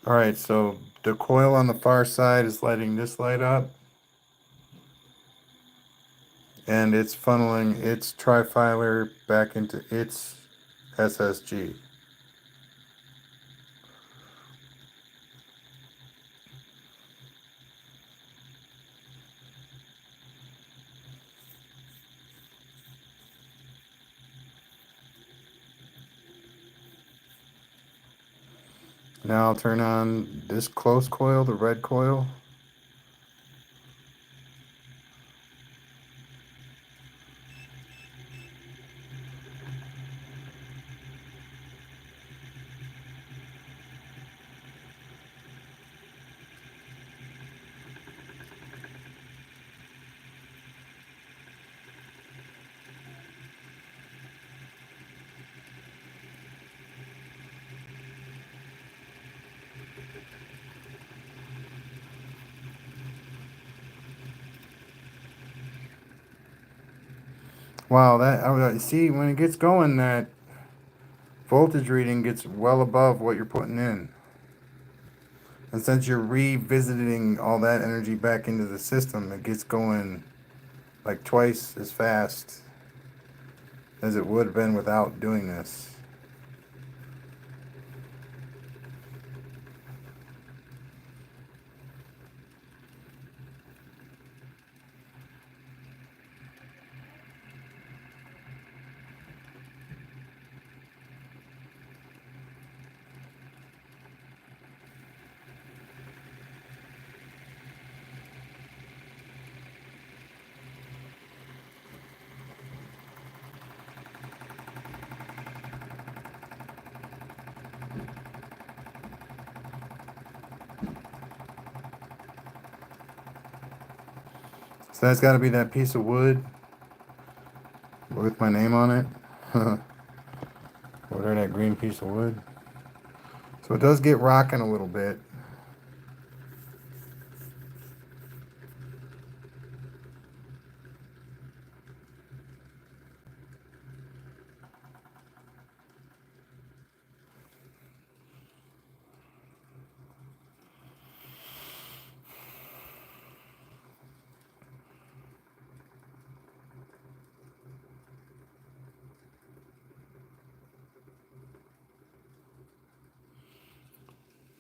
All right, so the coil on the far side is lighting this light up. And it's funneling its trifilar back into its SSG. Now I'll turn on this close coil, the red coil. Wow, see, when it gets going, that voltage reading gets well above what you're putting in. And since you're revisiting all that energy back into the system, it gets going like twice as fast as it would have been without doing this. So that's got to be that piece of wood with my name on it. What are that green piece of wood? So it does get rocking a little bit.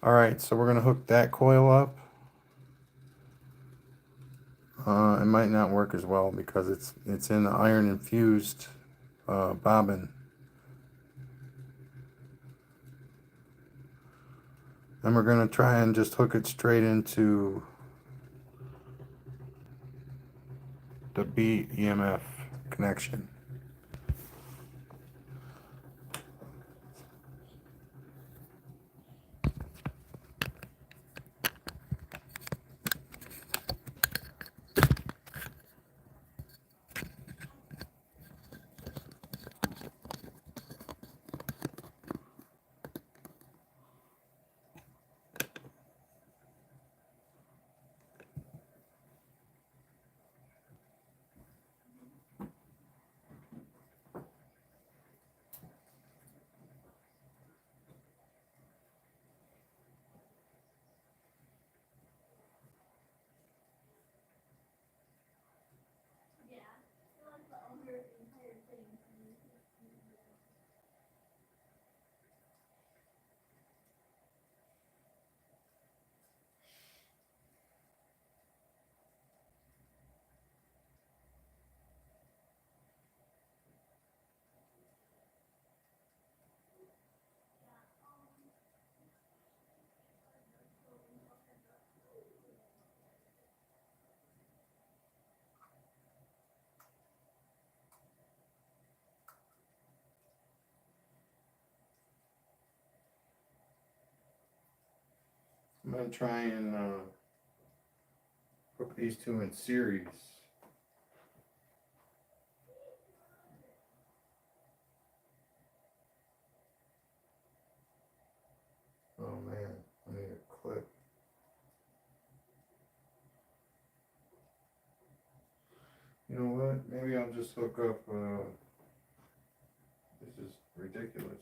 All right, so we're gonna hook that coil up. It might not work as well because it's in the iron infused bobbin. And we're gonna try and just hook it straight into the BEMF connection. I'm gonna try and hook these two in series. Oh man, I need a clip. You know what? Maybe I'll just hook up. This is ridiculous.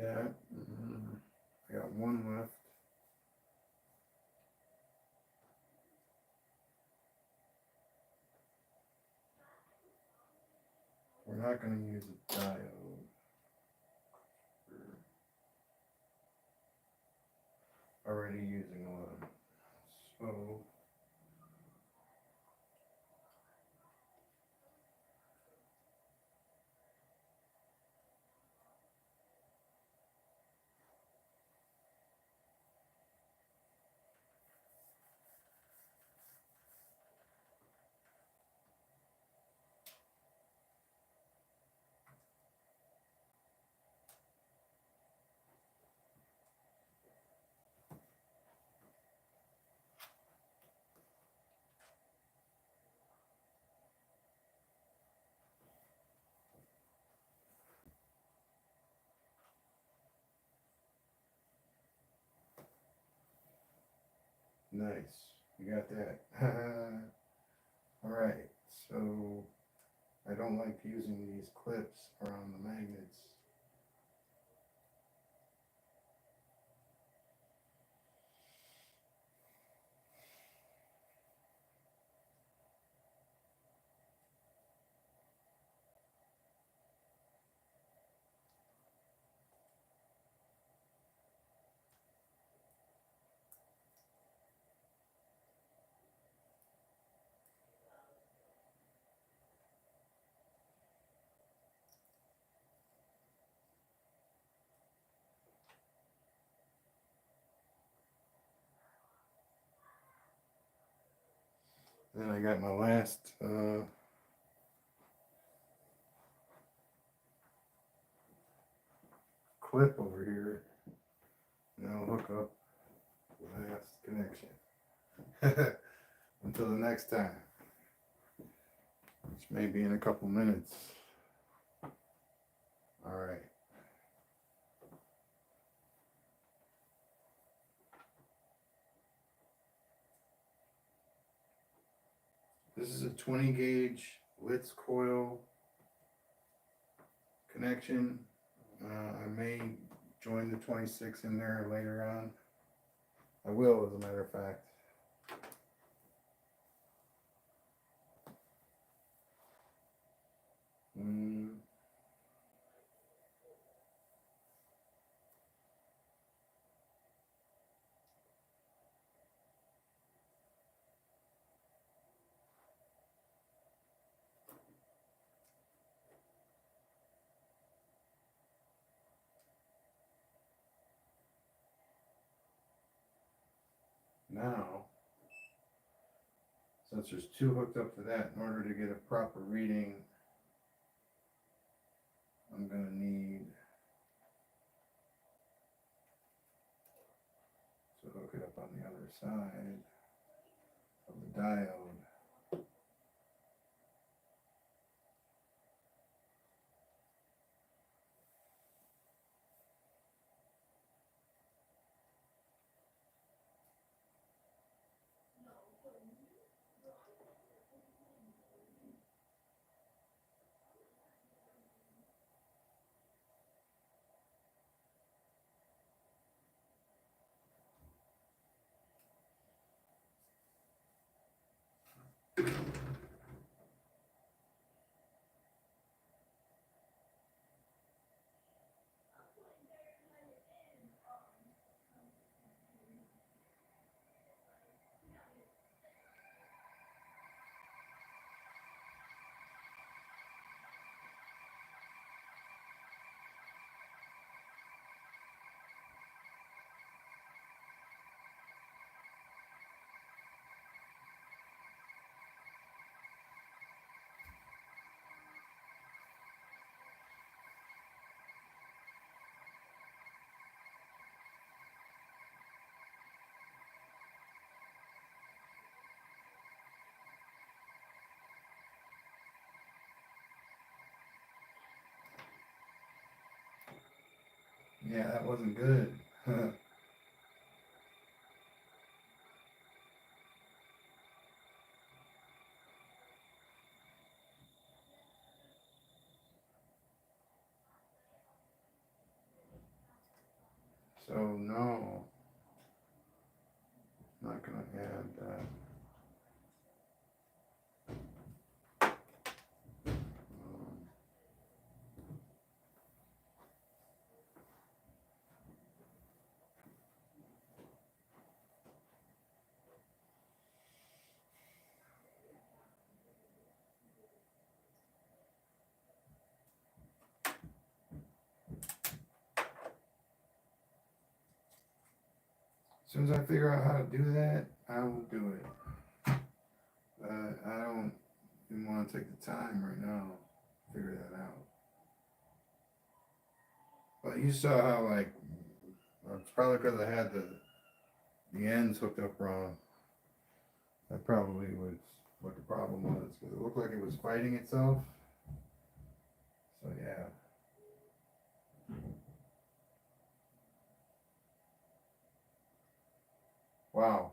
Yeah, I got one left. We're not going to use a diode. We're already using one. So nice. You got that. All right. So I don't like using these clips around the magnets. Then I got my last clip over here. And I'll hook up the last connection. Until the next time, which may be in a couple minutes. All right. This is a 20 gauge Litz coil connection. I may join the 26 in there later on. I will, as a matter of fact. Now, since there's two hooked up to that, in order to get a proper reading, I'm going to need to hook it up on the other side of the diode. Yeah, that wasn't good. So no, not gonna add that. As soon as I figure out how to do that, I will do it. I don't even want to take the time right now to figure that out. But you saw how, like, it's probably because I had the ends hooked up wrong. That probably was what the problem was, because it looked like it was fighting itself. So yeah. Wow.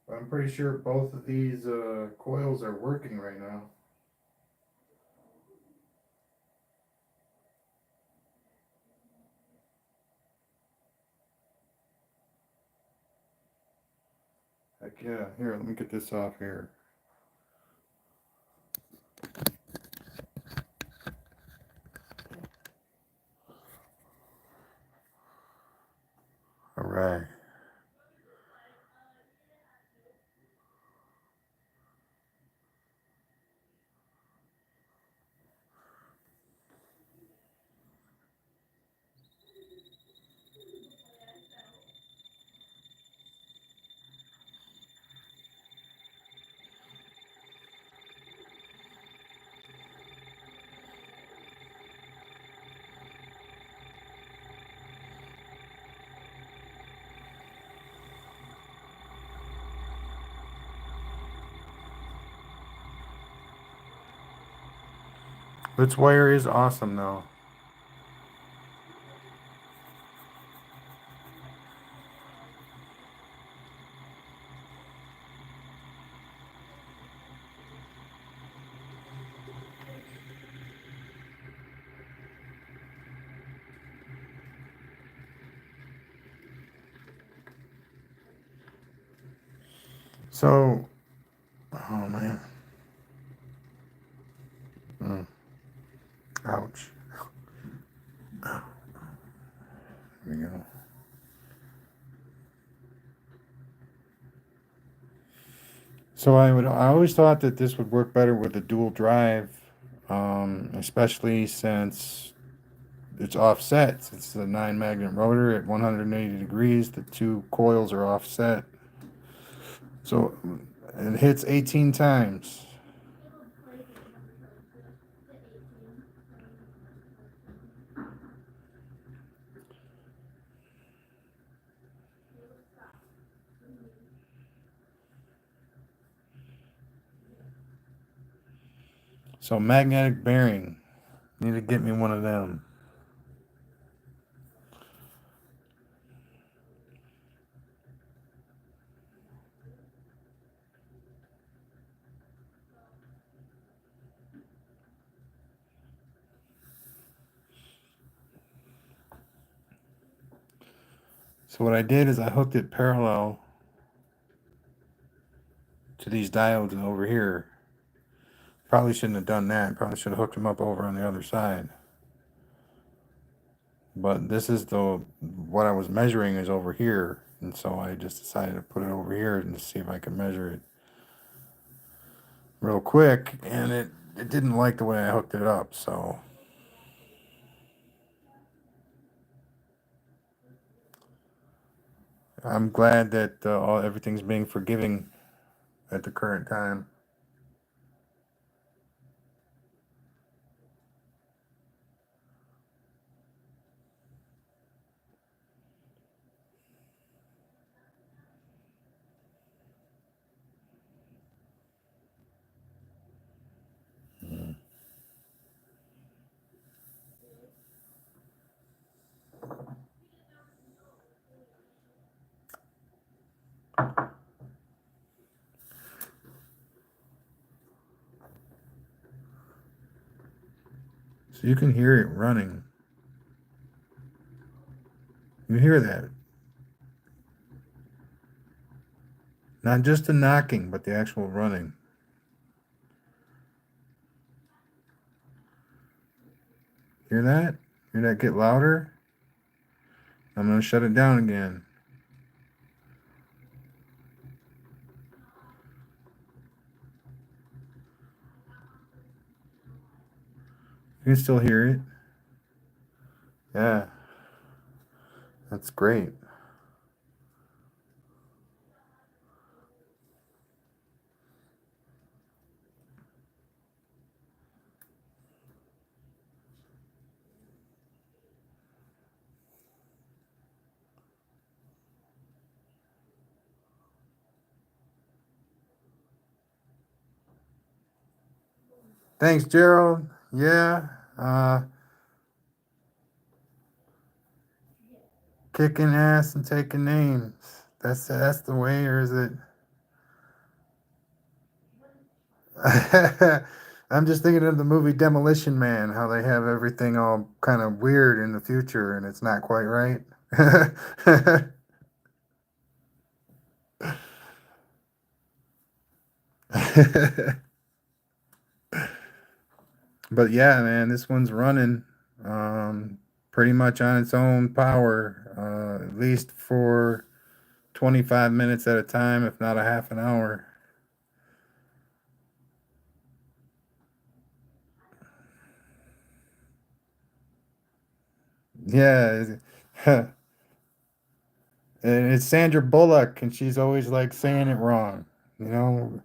But I'm pretty sure both of these coils are working right now. Heck yeah. Here, let me get this off here. All right. Litz wire is awesome though. So, oh man. Ouch. There we go. So I always thought that this would work better with a dual drive, especially since it's offset. It's a 9 magnet rotor at 180 degrees. The two coils are offset. So it hits 18 times. So magnetic bearing. Need to get me one of them. So what I did is I hooked it parallel to these diodes over here. Probably shouldn't have done that. Probably should have hooked them up over on the other side. But this is what I was measuring is over here. And so I just decided to put it over here and see if I could measure it real quick. And it didn't like the way I hooked it up. So I'm glad that everything's being forgiving at the current time. So you can hear it running. You hear that. Not just the knocking, but the actual running. Hear that? Hear that get louder? I'm going to shut it down again. You can still hear it. Yeah. That's great. Thanks, Gerald. Yeah. Kicking ass and taking names. That's the way, or is it? I'm just thinking of the movie Demolition Man, how they have everything all kind of weird in the future and it's not quite right. But yeah, man, this one's running pretty much on its own power, at least for 25 minutes at a time, if not a half an hour. Yeah. And it's Sandra Bullock, and she's always like saying it wrong. You know,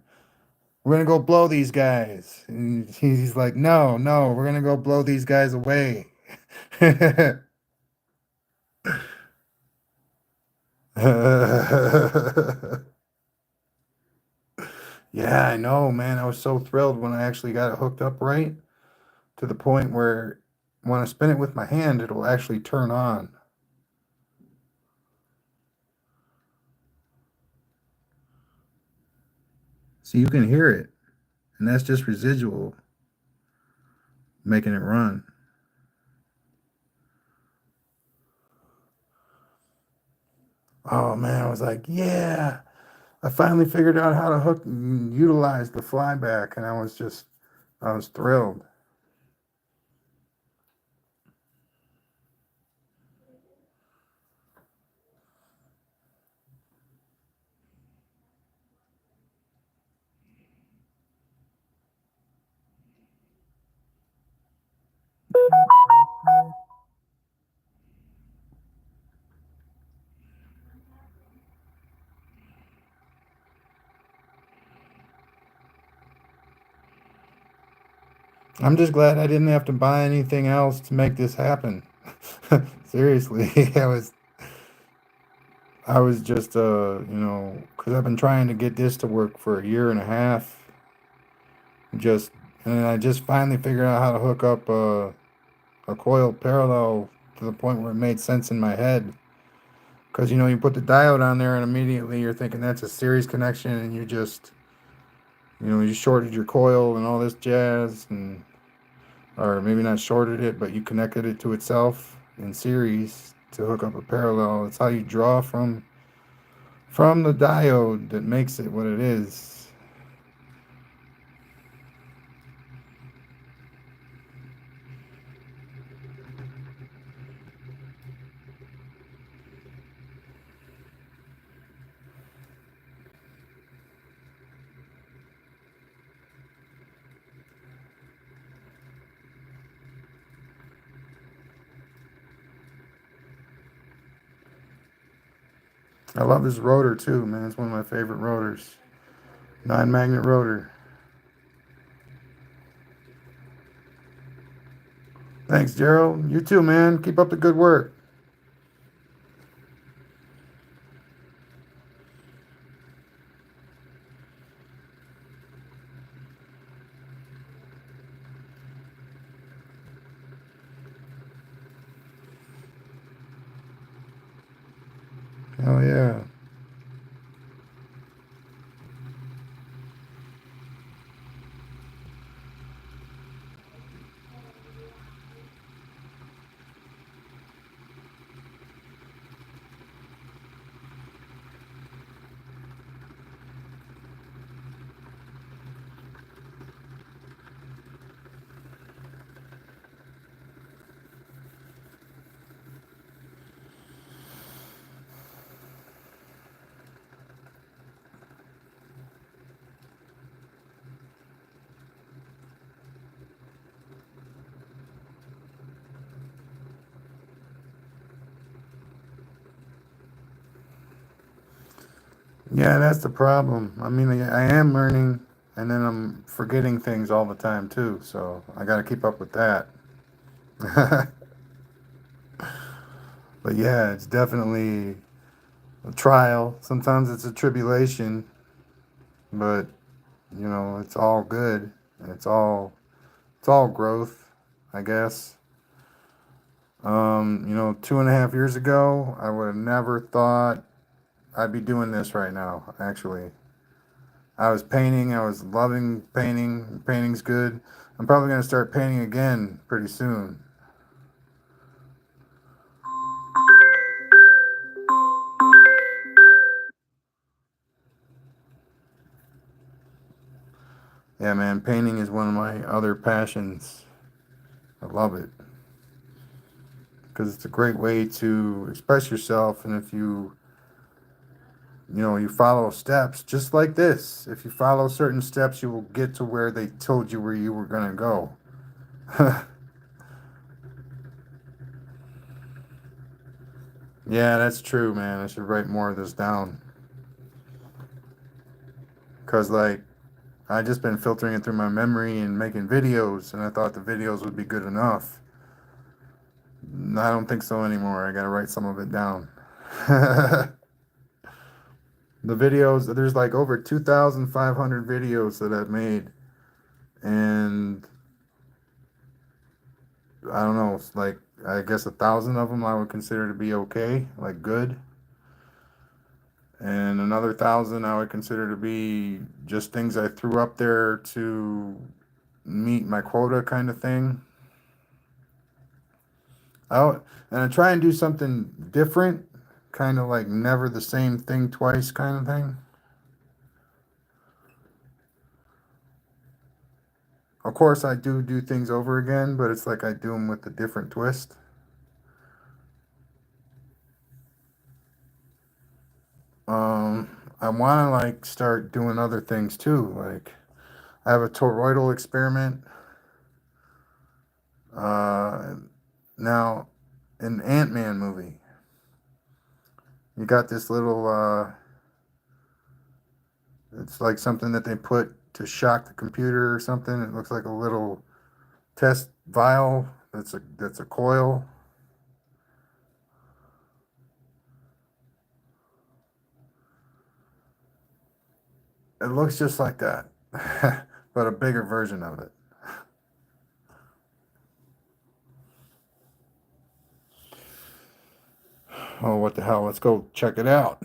we're gonna go blow these guys. And he's like, no, no, we're gonna go blow these guys away. Yeah, I know, man. I was so thrilled when I actually got it hooked up right to the point where when I spin it with my hand, it'll actually turn on. So you can hear it, and that's just residual making it run. Oh man, I was like, yeah, I finally figured out how to hook and utilize the flyback, and I was thrilled. I'm just glad I didn't have to buy anything else to make this happen. Seriously, I was just because I've been trying to get this to work for a year and a half. Just and I just finally figured out how to hook up a coil parallel to the point where it made sense in my head. Because you put the diode on there and immediately you're thinking that's a series connection, and you shorted your coil and all this jazz, and or maybe not shorted it, but you connected it to itself in series to hook up a parallel. It's how you draw from the diode that makes it what it is. I love this rotor too, man. It's one of my favorite rotors. 9-magnet rotor. Thanks, Gerald. You too, man. Keep up the good work. Oh yeah. Yeah, that's the problem. I mean, I am learning, and then I'm forgetting things all the time too. So I got to keep up with that. But yeah, it's definitely a trial. Sometimes it's a tribulation, but it's all good. And it's all growth, I guess. 2.5 years ago, I would have never thought I'd be doing this right now. Actually, I was painting. I was loving painting. Painting's good. I'm probably gonna start painting again pretty soon. Yeah, man, painting is one of my other passions. I love it because it's a great way to express yourself, and if you follow steps just like this. If you follow certain steps, you will get to where they told you where you were gonna go. Yeah, that's true, man. I should write more of this down because, like, I just been filtering it through my memory and making videos, and I thought the videos would be good enough. I don't think so anymore. I gotta write some of it down. The videos, there's like over 2,500 videos that I've made, and I don't know, it's like I guess 1,000 of them I would consider to be okay, like good, and another 1,000 I would consider to be just things I threw up there to meet my quota kind of thing. Oh, and I try and do something different, kind of like never the same thing twice kind of thing. Of course, I do things over again, but it's like I do them with a different twist. I want to like start doing other things too. Like I have a toroidal experiment. Uh, Now, in the Ant-Man movie, you got this little. It's like something that they put to shock the computer or something. It looks like a little test vial. That's a coil. It looks just like that, but a bigger version of it. Oh, what the hell? Let's go check it out.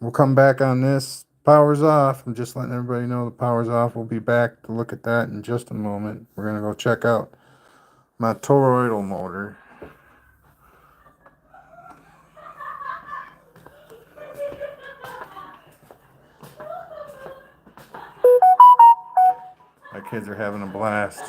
We'll come back on this. Power's off. I'm just letting everybody know the power's off. We'll be back to look at that in just a moment. We're going to go check out my toroidal motor. My kids are having a blast.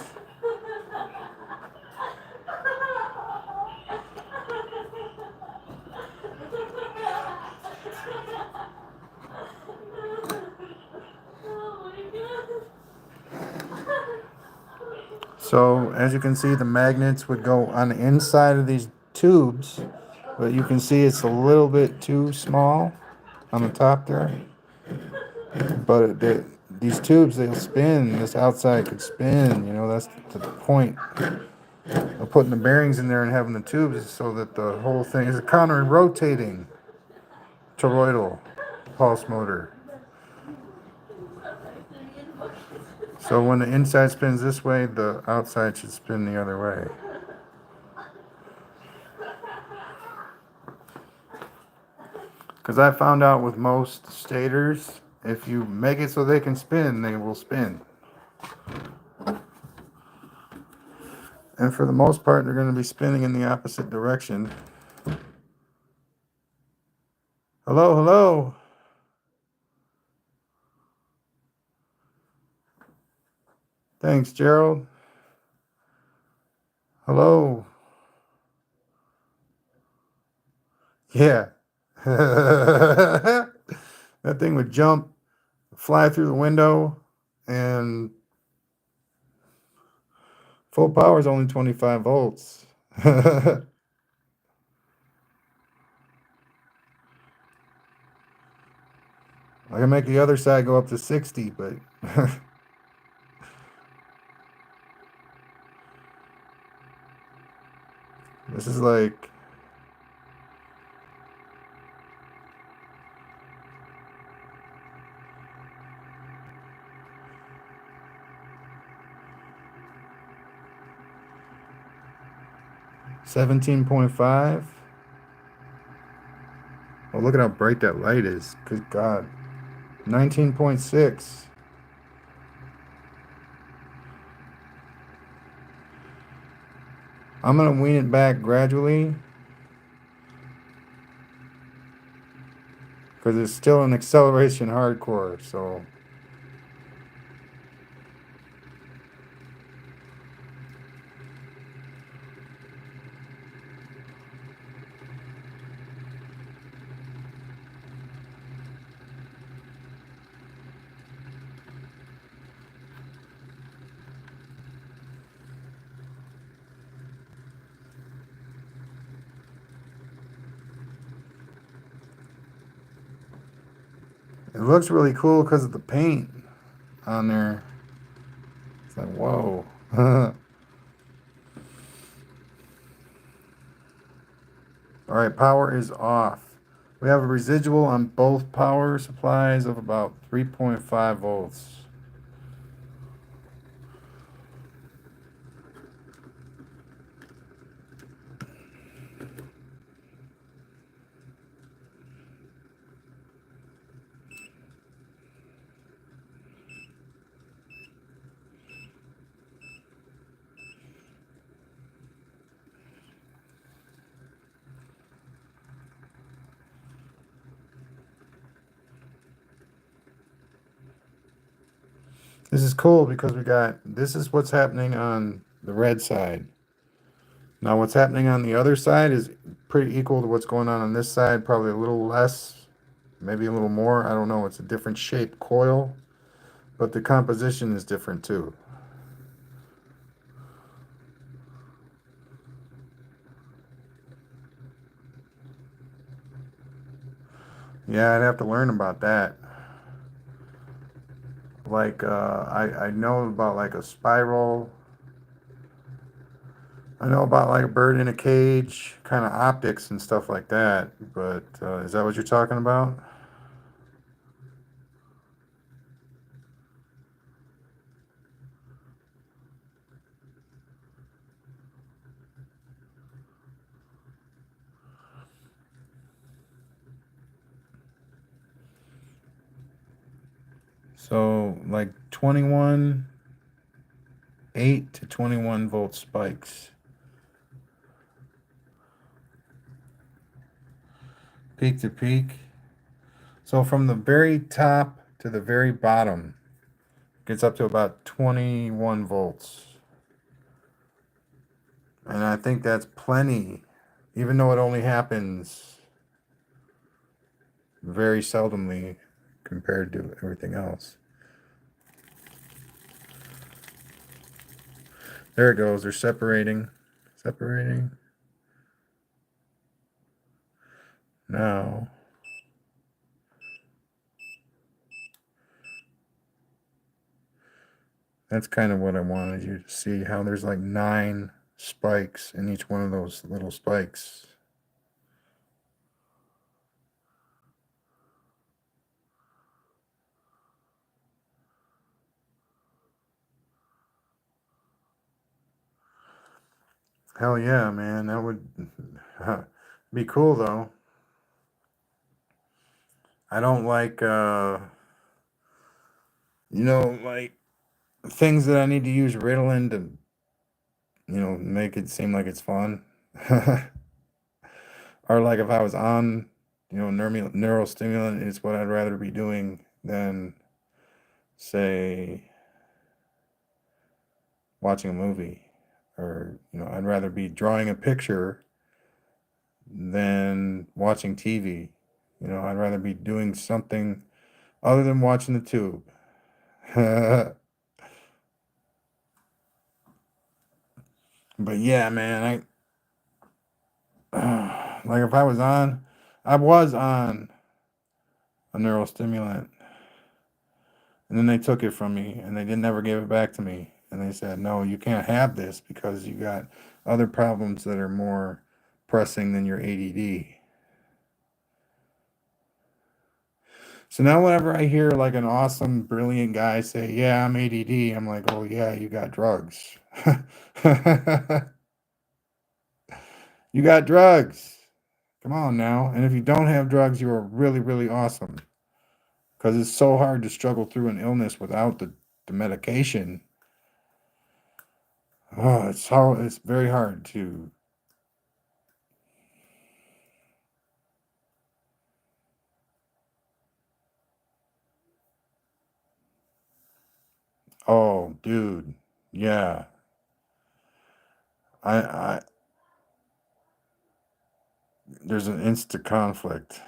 So, as you can see, the magnets would go on the inside of these tubes, but you can see it's a little bit too small on the top there. But these tubes, they'll spin. This outside could spin. That's the point of putting the bearings in there and having the tubes is so that the whole thing is a counter rotating toroidal pulse motor. So when the inside spins this way, the outside should spin the other way. Because I found out with most stators, if you make it so they can spin, they will spin. And for the most part, they're going to be spinning in the opposite direction. Hello, hello. Thanks, Gerald. Hello. Yeah. That thing would jump, fly through the window, and full power is only 25 volts. I can make the other side go up to 60, but this is like 17.5. Oh, look at how bright that light is. Good God. 19.6. I'm going to wean it back gradually because it's still an acceleration hardcore. So it looks really cool because of the paint on there. It's like, whoa. All right, power is off. We have a residual on both power supplies of about 3.5 volts. This is cool because this is what's happening on the red side. Now what's happening on the other side is pretty equal to what's going on this side, probably a little less, maybe a little more. I don't know. It's a different shaped coil, but the composition is different too. Yeah, I'd have to learn about that. Like, I know about like a spiral. I know about like a bird in a cage, kind of optics and stuff like that. But is that what you're talking about? So like 8 to 21 volt spikes. Peak to peak. So from the very top to the very bottom, gets up to about 21 volts. And I think that's plenty, even though it only happens very seldomly compared to everything else. There it goes. They're separating. Separating. Now. That's kind of what I wanted you to see, how there's like 9 spikes in each one of those little spikes. Hell yeah, man. That would be cool though. I don't like like things that I need to use Ritalin to, make it seem like it's fun. Or like if I was on, neural stimulant is what I'd rather be doing than, say, watching a movie. Or, I'd rather be drawing a picture than watching TV. I'd rather be doing something other than watching the tube. But yeah, man, like if I was on a neurostimulant. And then they took it from me and they didn't ever give it back to me. And they said, no, you can't have this because you got other problems that are more pressing than your ADD. So now whenever I hear like an awesome, brilliant guy say, yeah, I'm ADD, I'm like, oh yeah, you got drugs. You got drugs. Come on now. And if you don't have drugs, you are really, really awesome. Because it's so hard to struggle through an illness without the medication. Oh, it's very hard to. Oh, dude. Yeah. I there's an instant conflict.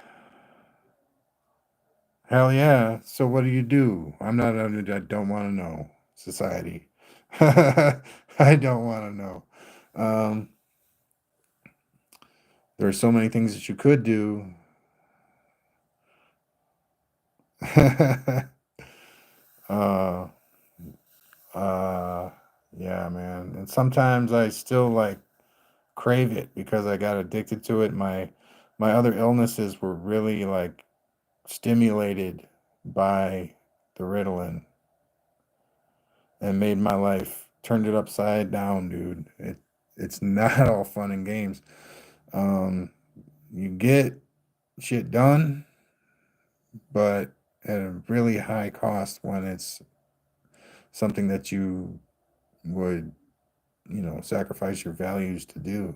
Hell yeah. So what do you do? I'm not under I don't want to know society. I don't want to know. Um, there are so many things that you could do. uh, uh, yeah, man. And sometimes I still like crave it because I got addicted to it. My other illnesses were really like stimulated by the Ritalin and made my life turned it upside down, dude. It's not all fun and games. Um, you get shit done, but at a really high cost when it's something that you would, sacrifice your values to do.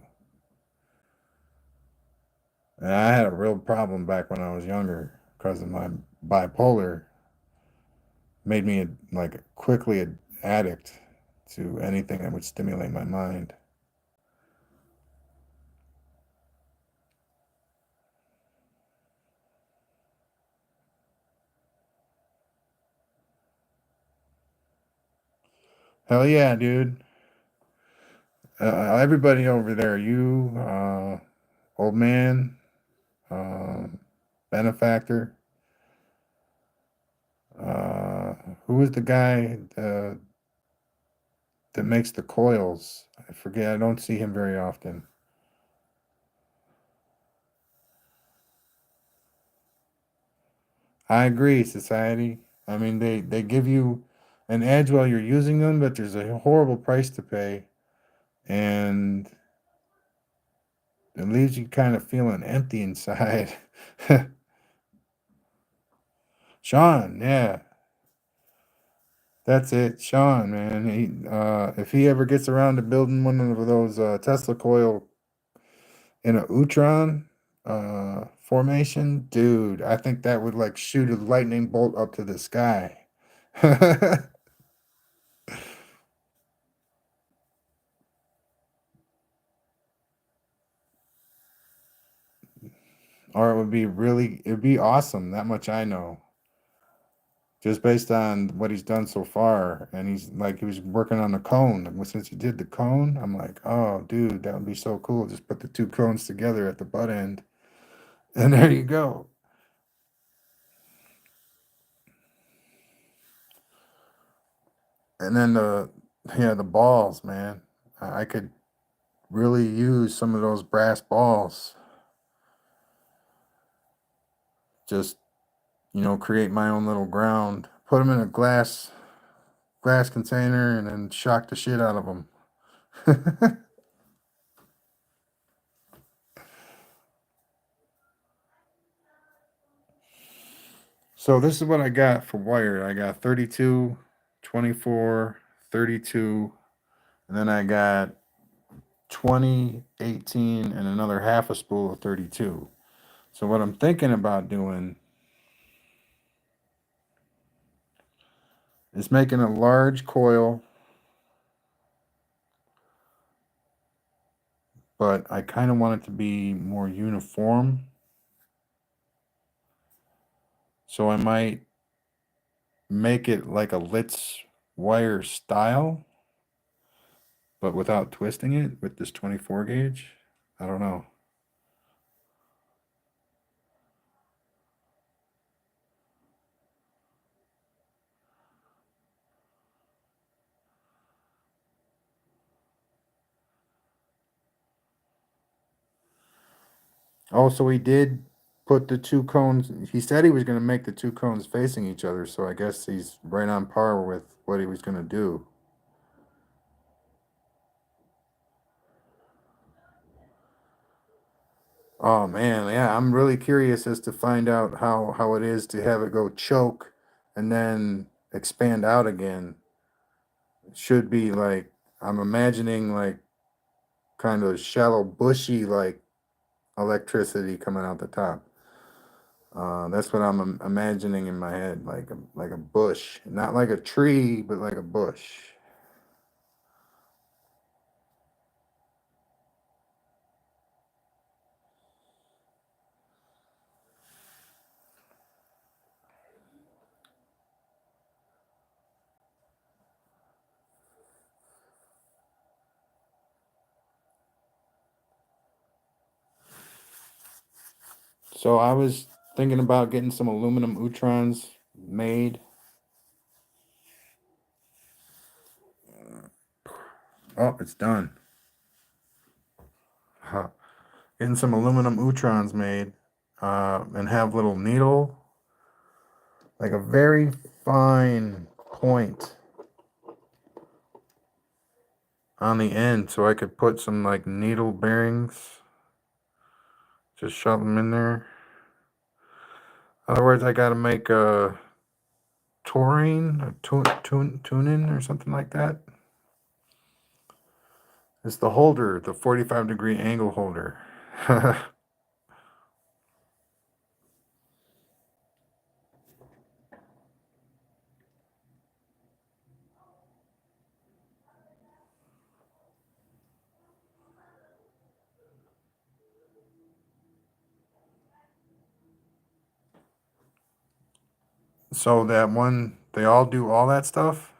And I had a real problem back when I was younger because of my bipolar made me like quickly an addict to anything that would stimulate my mind. Hell yeah, dude. Everybody over there, you, old man, uh, benefactor, uh, who is the guy that makes the coils? I forget. I don't see him very often. I agree, society. I mean, they give you an edge while you're using them, but there's a horrible price to pay, and it leaves you kind of feeling empty inside. Sean, yeah, that's it, Sean, man. If he ever gets around to building one of those Tesla coil in a Utron formation, dude, I think that would like shoot a lightning bolt up to the sky. Or it'd be awesome. That much I know. Just based on what he's done so far. And he was working on the cone. And since he did the cone, I'm like, oh, dude, that would be so cool. Just put the two cones together at the butt end. And there you go. And then the balls, man. I could really use some of those brass balls. Just, create my own little ground. Put them in a glass container and then shock the shit out of them. So this is what I got for wire. I got 32, 24, 32, and then I got 20, 18, and another half a spool of 32. So what I'm thinking about doing is making a large coil, but I kind of want it to be more uniform. So I might make it like a Litz wire style, but without twisting it with this 24 gauge. I don't know. Oh, so he did put the two cones. He said he was going to make the two cones facing each other, so I guess he's right on par with what he was going to do. Oh man, yeah, I'm really curious as to find out how it is to have it go choke and then expand out again. It should be like I'm imagining like kind of shallow, bushy like electricity coming out the top. That's what I'm imagining in my head, like a bush, not like a tree, but like a bush. So I was thinking about getting some aluminum Utrons made. Oh, it's done. Huh. Getting some aluminum Utrons made, and have little needle, like a very fine point on the end, so I could put some like needle bearings. Just shove them in there. Otherwise, I got to make a taurine, a tunin or something like that. It's the holder, the 45-degree angle holder. So that one, they all do all that stuff.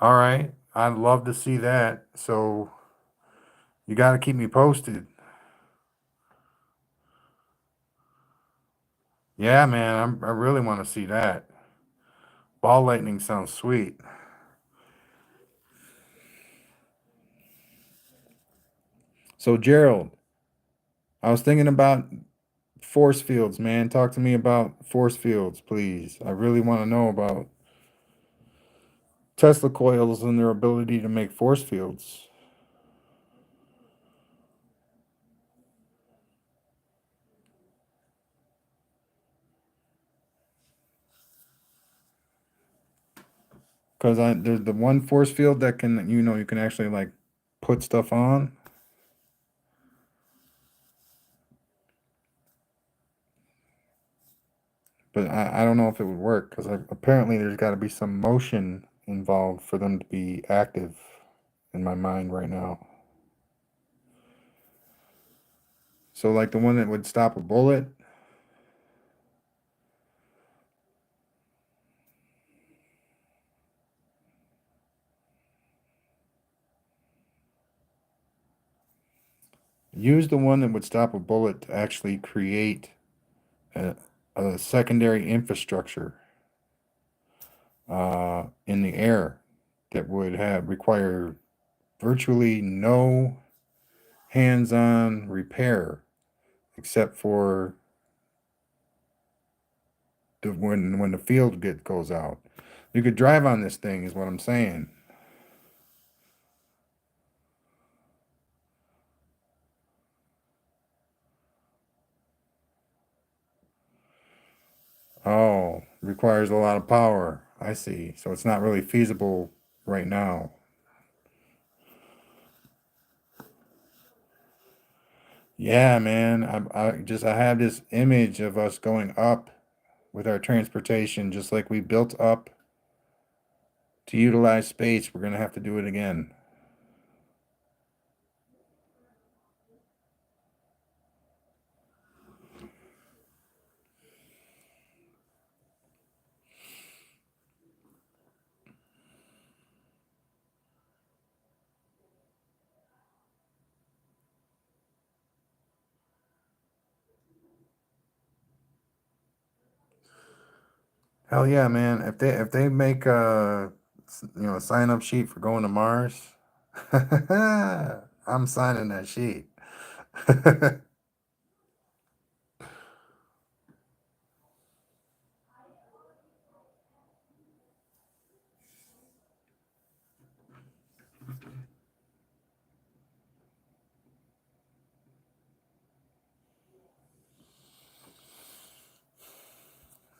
All right, I'd love to see that. So you got to keep me posted. Yeah, man, I really want to see that. Ball lightning sounds sweet. So Gerald, I was thinking about force fields, man. Talk to me about force fields, please. I really want to know about Tesla coils and their ability to make force fields. Because there's the one force field that can, you can actually like put stuff on. But I don't know if it would work because apparently there's got to be some motion involved for them to be active in my mind right now. So like the one that would stop a bullet. Use the one that would stop a bullet to actually create a, a secondary infrastructure in the air that would have require virtually no hands-on repair except for when the field goes out. You could drive on this thing, is what I'm saying. Oh, requires a lot of power. I see. So it's not really feasible right now. Yeah, man. I have this image of us going up with our transportation, just like we built up to utilize space. We're gonna have to do it again. Hell yeah, man. If they make a sign up sheet for going to Mars, I'm signing that sheet.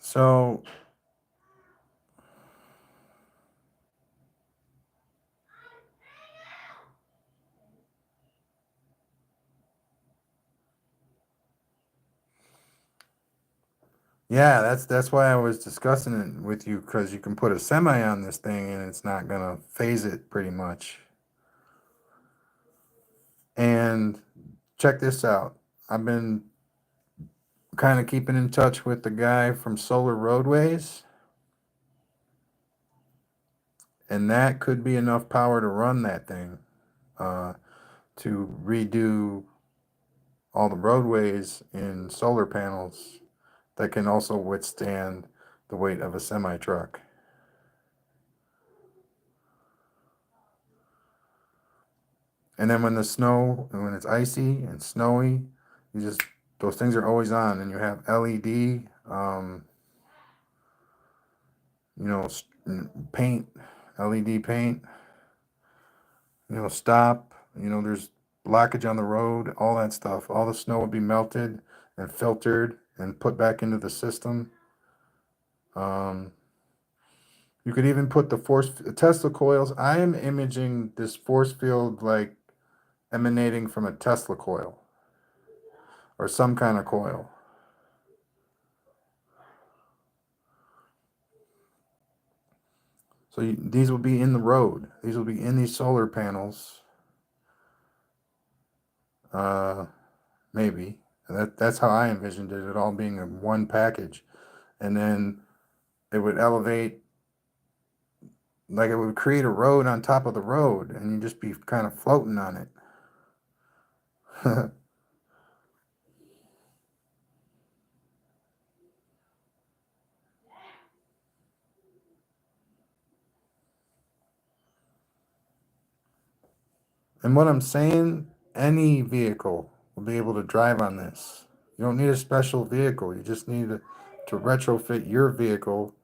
So yeah, that's why I was discussing it with you, because you can put a semi on this thing and it's not gonna phase it pretty much. And check this out. I've been kind of keeping in touch with the guy from Solar Roadways, and that could be enough power to run that thing, uh, to redo all the roadways in solar panels that can also withstand the weight of a semi truck. And then when it's icy and snowy, you just those things are always on, and you have LED, you know, paint, LED paint, stop. There's blockage on the road, all that stuff. All the snow would be melted and filtered and put back into the system. Um, you could even put the Tesla coils. I am imaging this force field like emanating from a Tesla coil or some kind of coil. So these will be in the road. These will be in these solar panels. Uh, Maybe that's how I envisioned it all being in one package, and then it would elevate, like it would create a road on top of the road, and you'd just be kind of floating on it. And what I'm saying, any vehicle will be able to drive on this. You don't need a special vehicle. You just need to retrofit your vehicle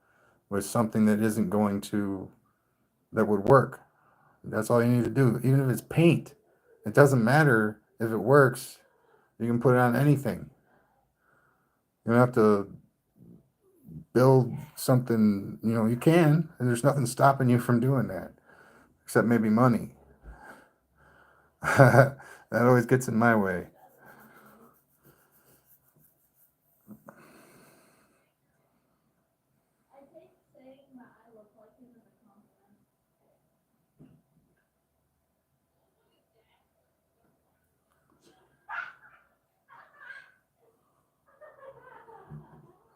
with something that would work. That's all you need to do. Even if it's paint, it doesn't matter if it works. You can put it on anything. You don't have to build something, you can, and there's nothing stopping you from doing that, except maybe money. That always gets in my way.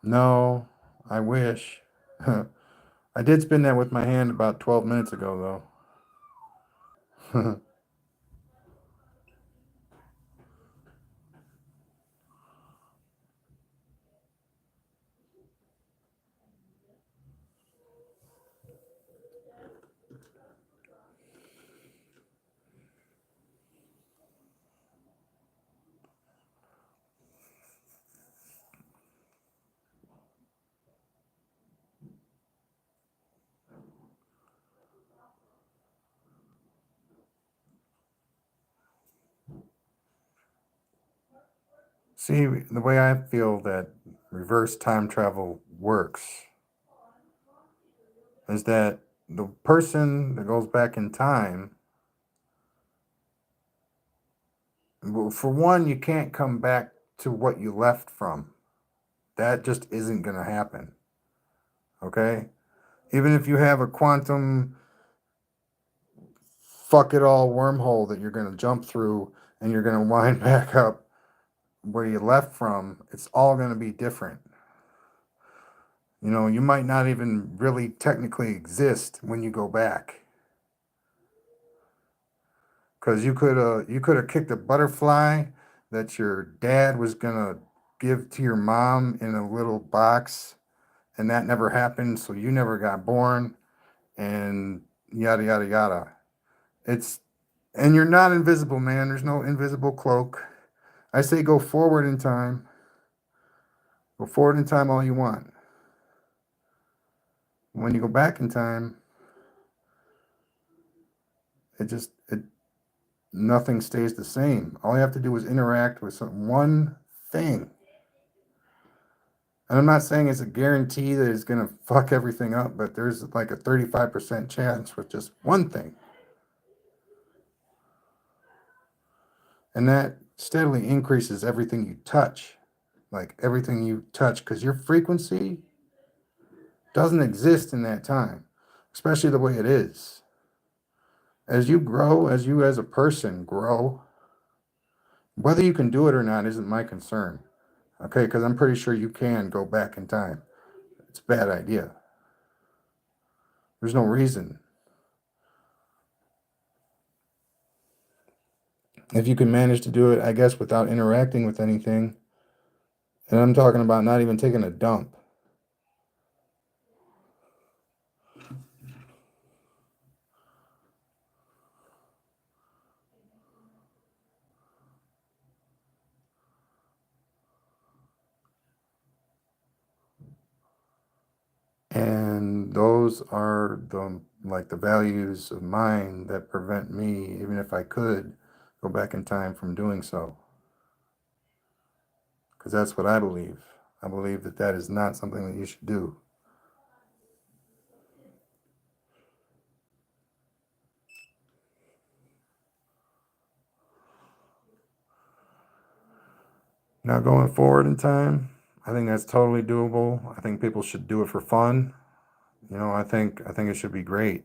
No, I wish. I did spin that with my hand about 12 minutes ago, though. See, the way I feel that reverse time travel works is that the person that goes back in time, well, for one, you can't come back to what you left from. That just isn't going to happen. Okay? Even if you have a quantum fuck it all wormhole that you're going to jump through and you're going to wind back up where you left from, it's all going to be different. You might not even really technically exist when you go back, because you could have kicked a butterfly that your dad was going to give to your mom in a little box and that never happened, so you never got born, and yada yada yada. It's and you're not invisible, man. There's no invisible cloak. I say go forward in time. Go forward in time all you want. When you go back in time, it nothing stays the same. All you have to do is interact with one thing. And I'm not saying it's a guarantee that it's going to fuck everything up, but there's like a 35% chance with just one thing. And that steadily increases everything you touch. Like everything you touch, because your frequency doesn't exist in that time, especially the way it is. As you grow, as you as a person grow, whether you can do it or not isn't my concern. Okay, because I'm pretty sure you can go back in time. It's a bad idea. There's no reason. If you can manage to do it, I guess, without interacting with anything, and I'm talking about not even taking a dump. And those are the values of mine that prevent me, even if I could, go back in time from doing so. Because that's what I believe. I believe that that is not something that you should do. Now, going forward in time, I think that's totally doable. I think people should do it for fun. You know, I think it should be great.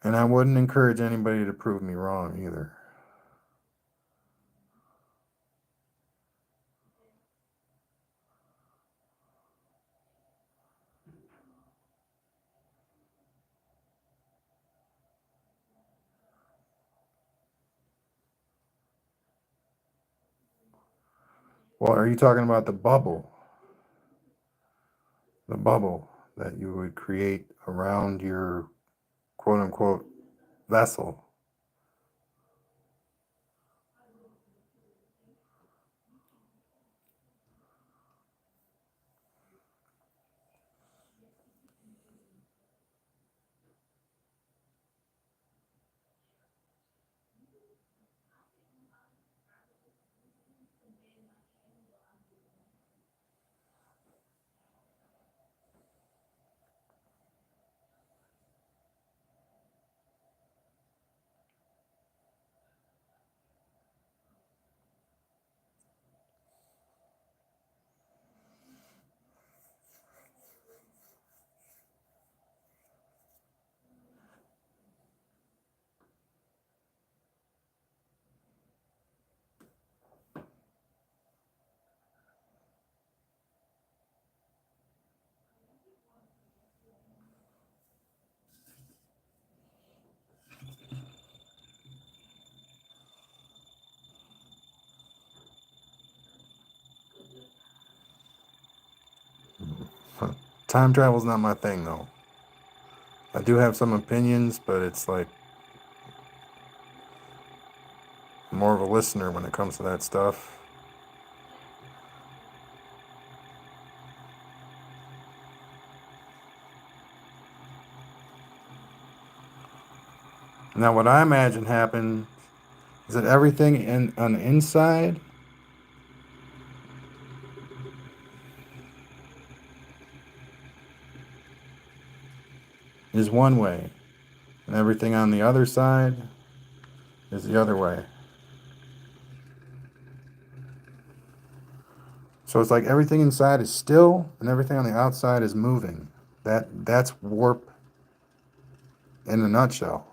And I wouldn't encourage anybody to prove me wrong either. Well, are you talking about the bubble? The bubble that you would create around your quote unquote vessel? Time travel's not my thing, though. I do have some opinions, but it's like I'm more of a listener when it comes to that stuff. Now, what I imagine happened is that everything on the inside is one way, and everything on the other side is the other way. So it's like everything inside is still, and everything on the outside is moving. That's warp in a nutshell.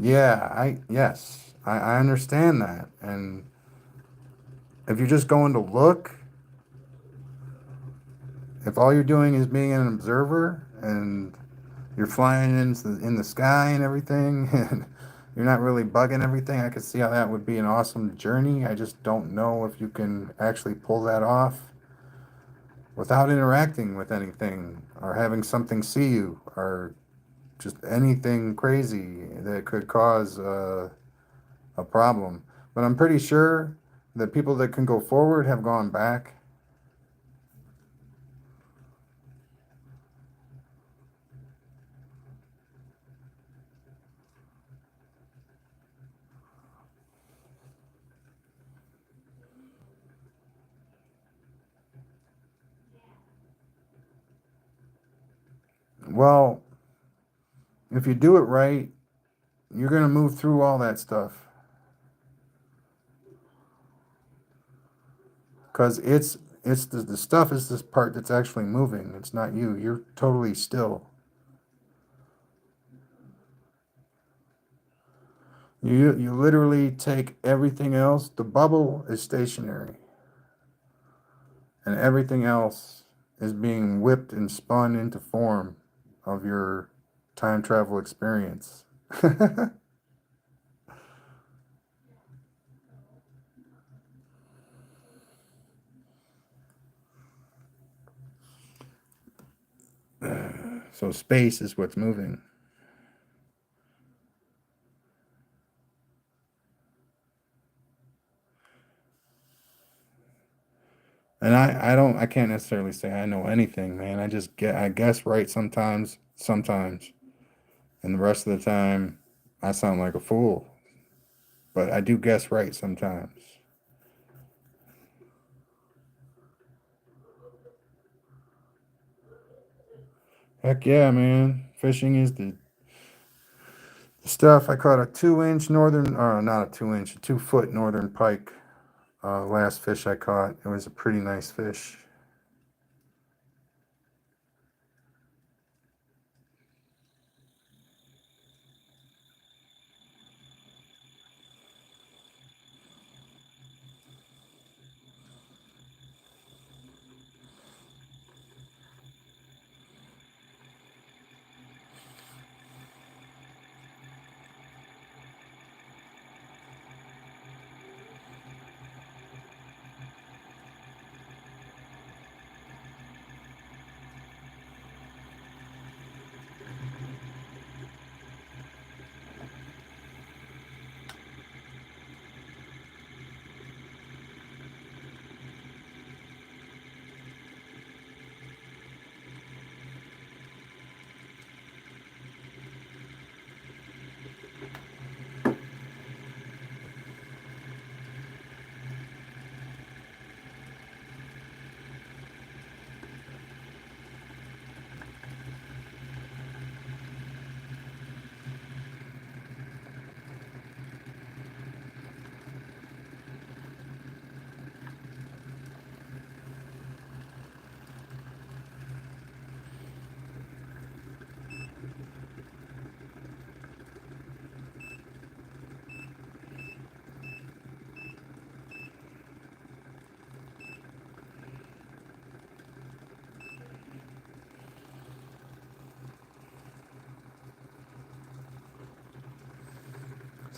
Yeah, I understand that. And if you're just going to look, if all you're doing is being an observer and you're flying in the sky and everything, and you're not really bugging everything, I could see how that would be an awesome journey. I just don't know if you can actually pull that off without interacting with anything or having something see you or just anything crazy that could cause a problem. But I'm pretty sure the people that can go forward have gone back. Well, if you do it right, you're going to move through all that stuff because it's the stuff is this part that's actually moving. It's not you. You're totally still. You literally take everything else. The bubble is stationary, and everything else is being whipped and spun into form of your time travel experience. So space is what's moving. And I can't necessarily say I know anything, man. I guess right sometimes, and the rest of the time I sound like a fool. But I do guess right sometimes. Heck yeah, man. Fishing is the stuff. I caught a 2 inch northern, or not a 2 inch, a 2 foot northern pike. Last fish I caught. It was a pretty nice fish.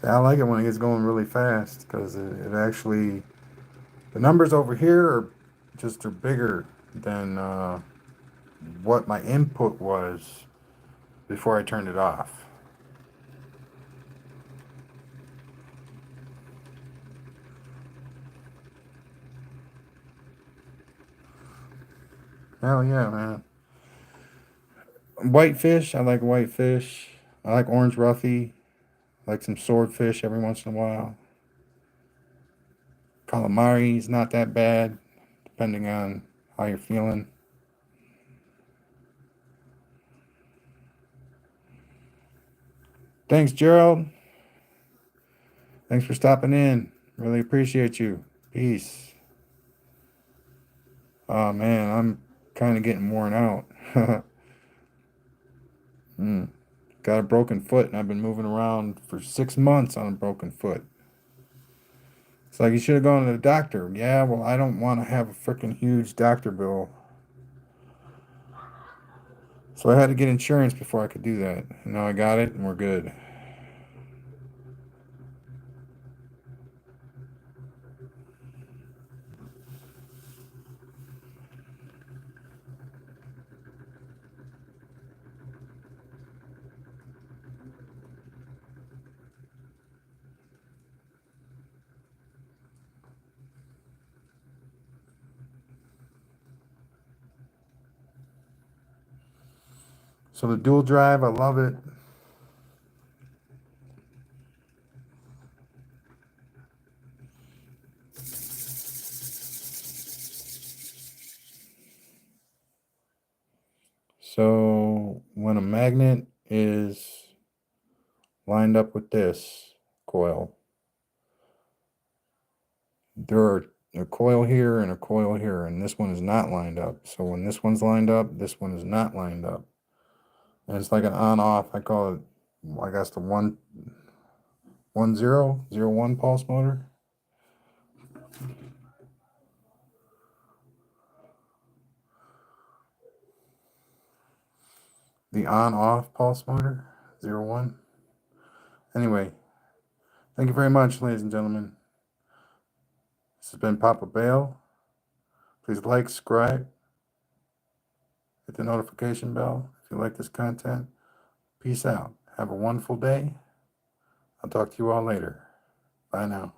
See, I like it when it gets going really fast because it actually the numbers over here are bigger than what my input was before I turned it off. Hell yeah, man. Whitefish, I like whitefish. I like orange roughy. I like some swordfish every once in a while. Calamari is not that bad, depending on how you're feeling. Thanks, Gerald. Thanks for stopping in. Really appreciate you. Peace. Oh man, I'm kind of getting worn out. mm. got a broken foot, and I've been moving around for 6 months on a broken foot. It's like, you should have gone to the doctor. Yeah, well, I don't want to have a freaking huge doctor bill. So I had to get insurance before I could do that. And now I got it, and we're good. So the dual drive, I love it. So when a magnet is lined up with this coil, there are a coil here and a coil here, and this one is not lined up. So when this one's lined up, this one is not lined up. And it's like an on-off. I call it, I guess, the 1-0-0-1 pulse motor. The on-off pulse motor, 0-1. Anyway, thank you very much, ladies and gentlemen. This has been Papa Bale. Please like, subscribe, hit the notification bell if you like this content. Peace out. Have a wonderful day. I'll talk to you all later. Bye now.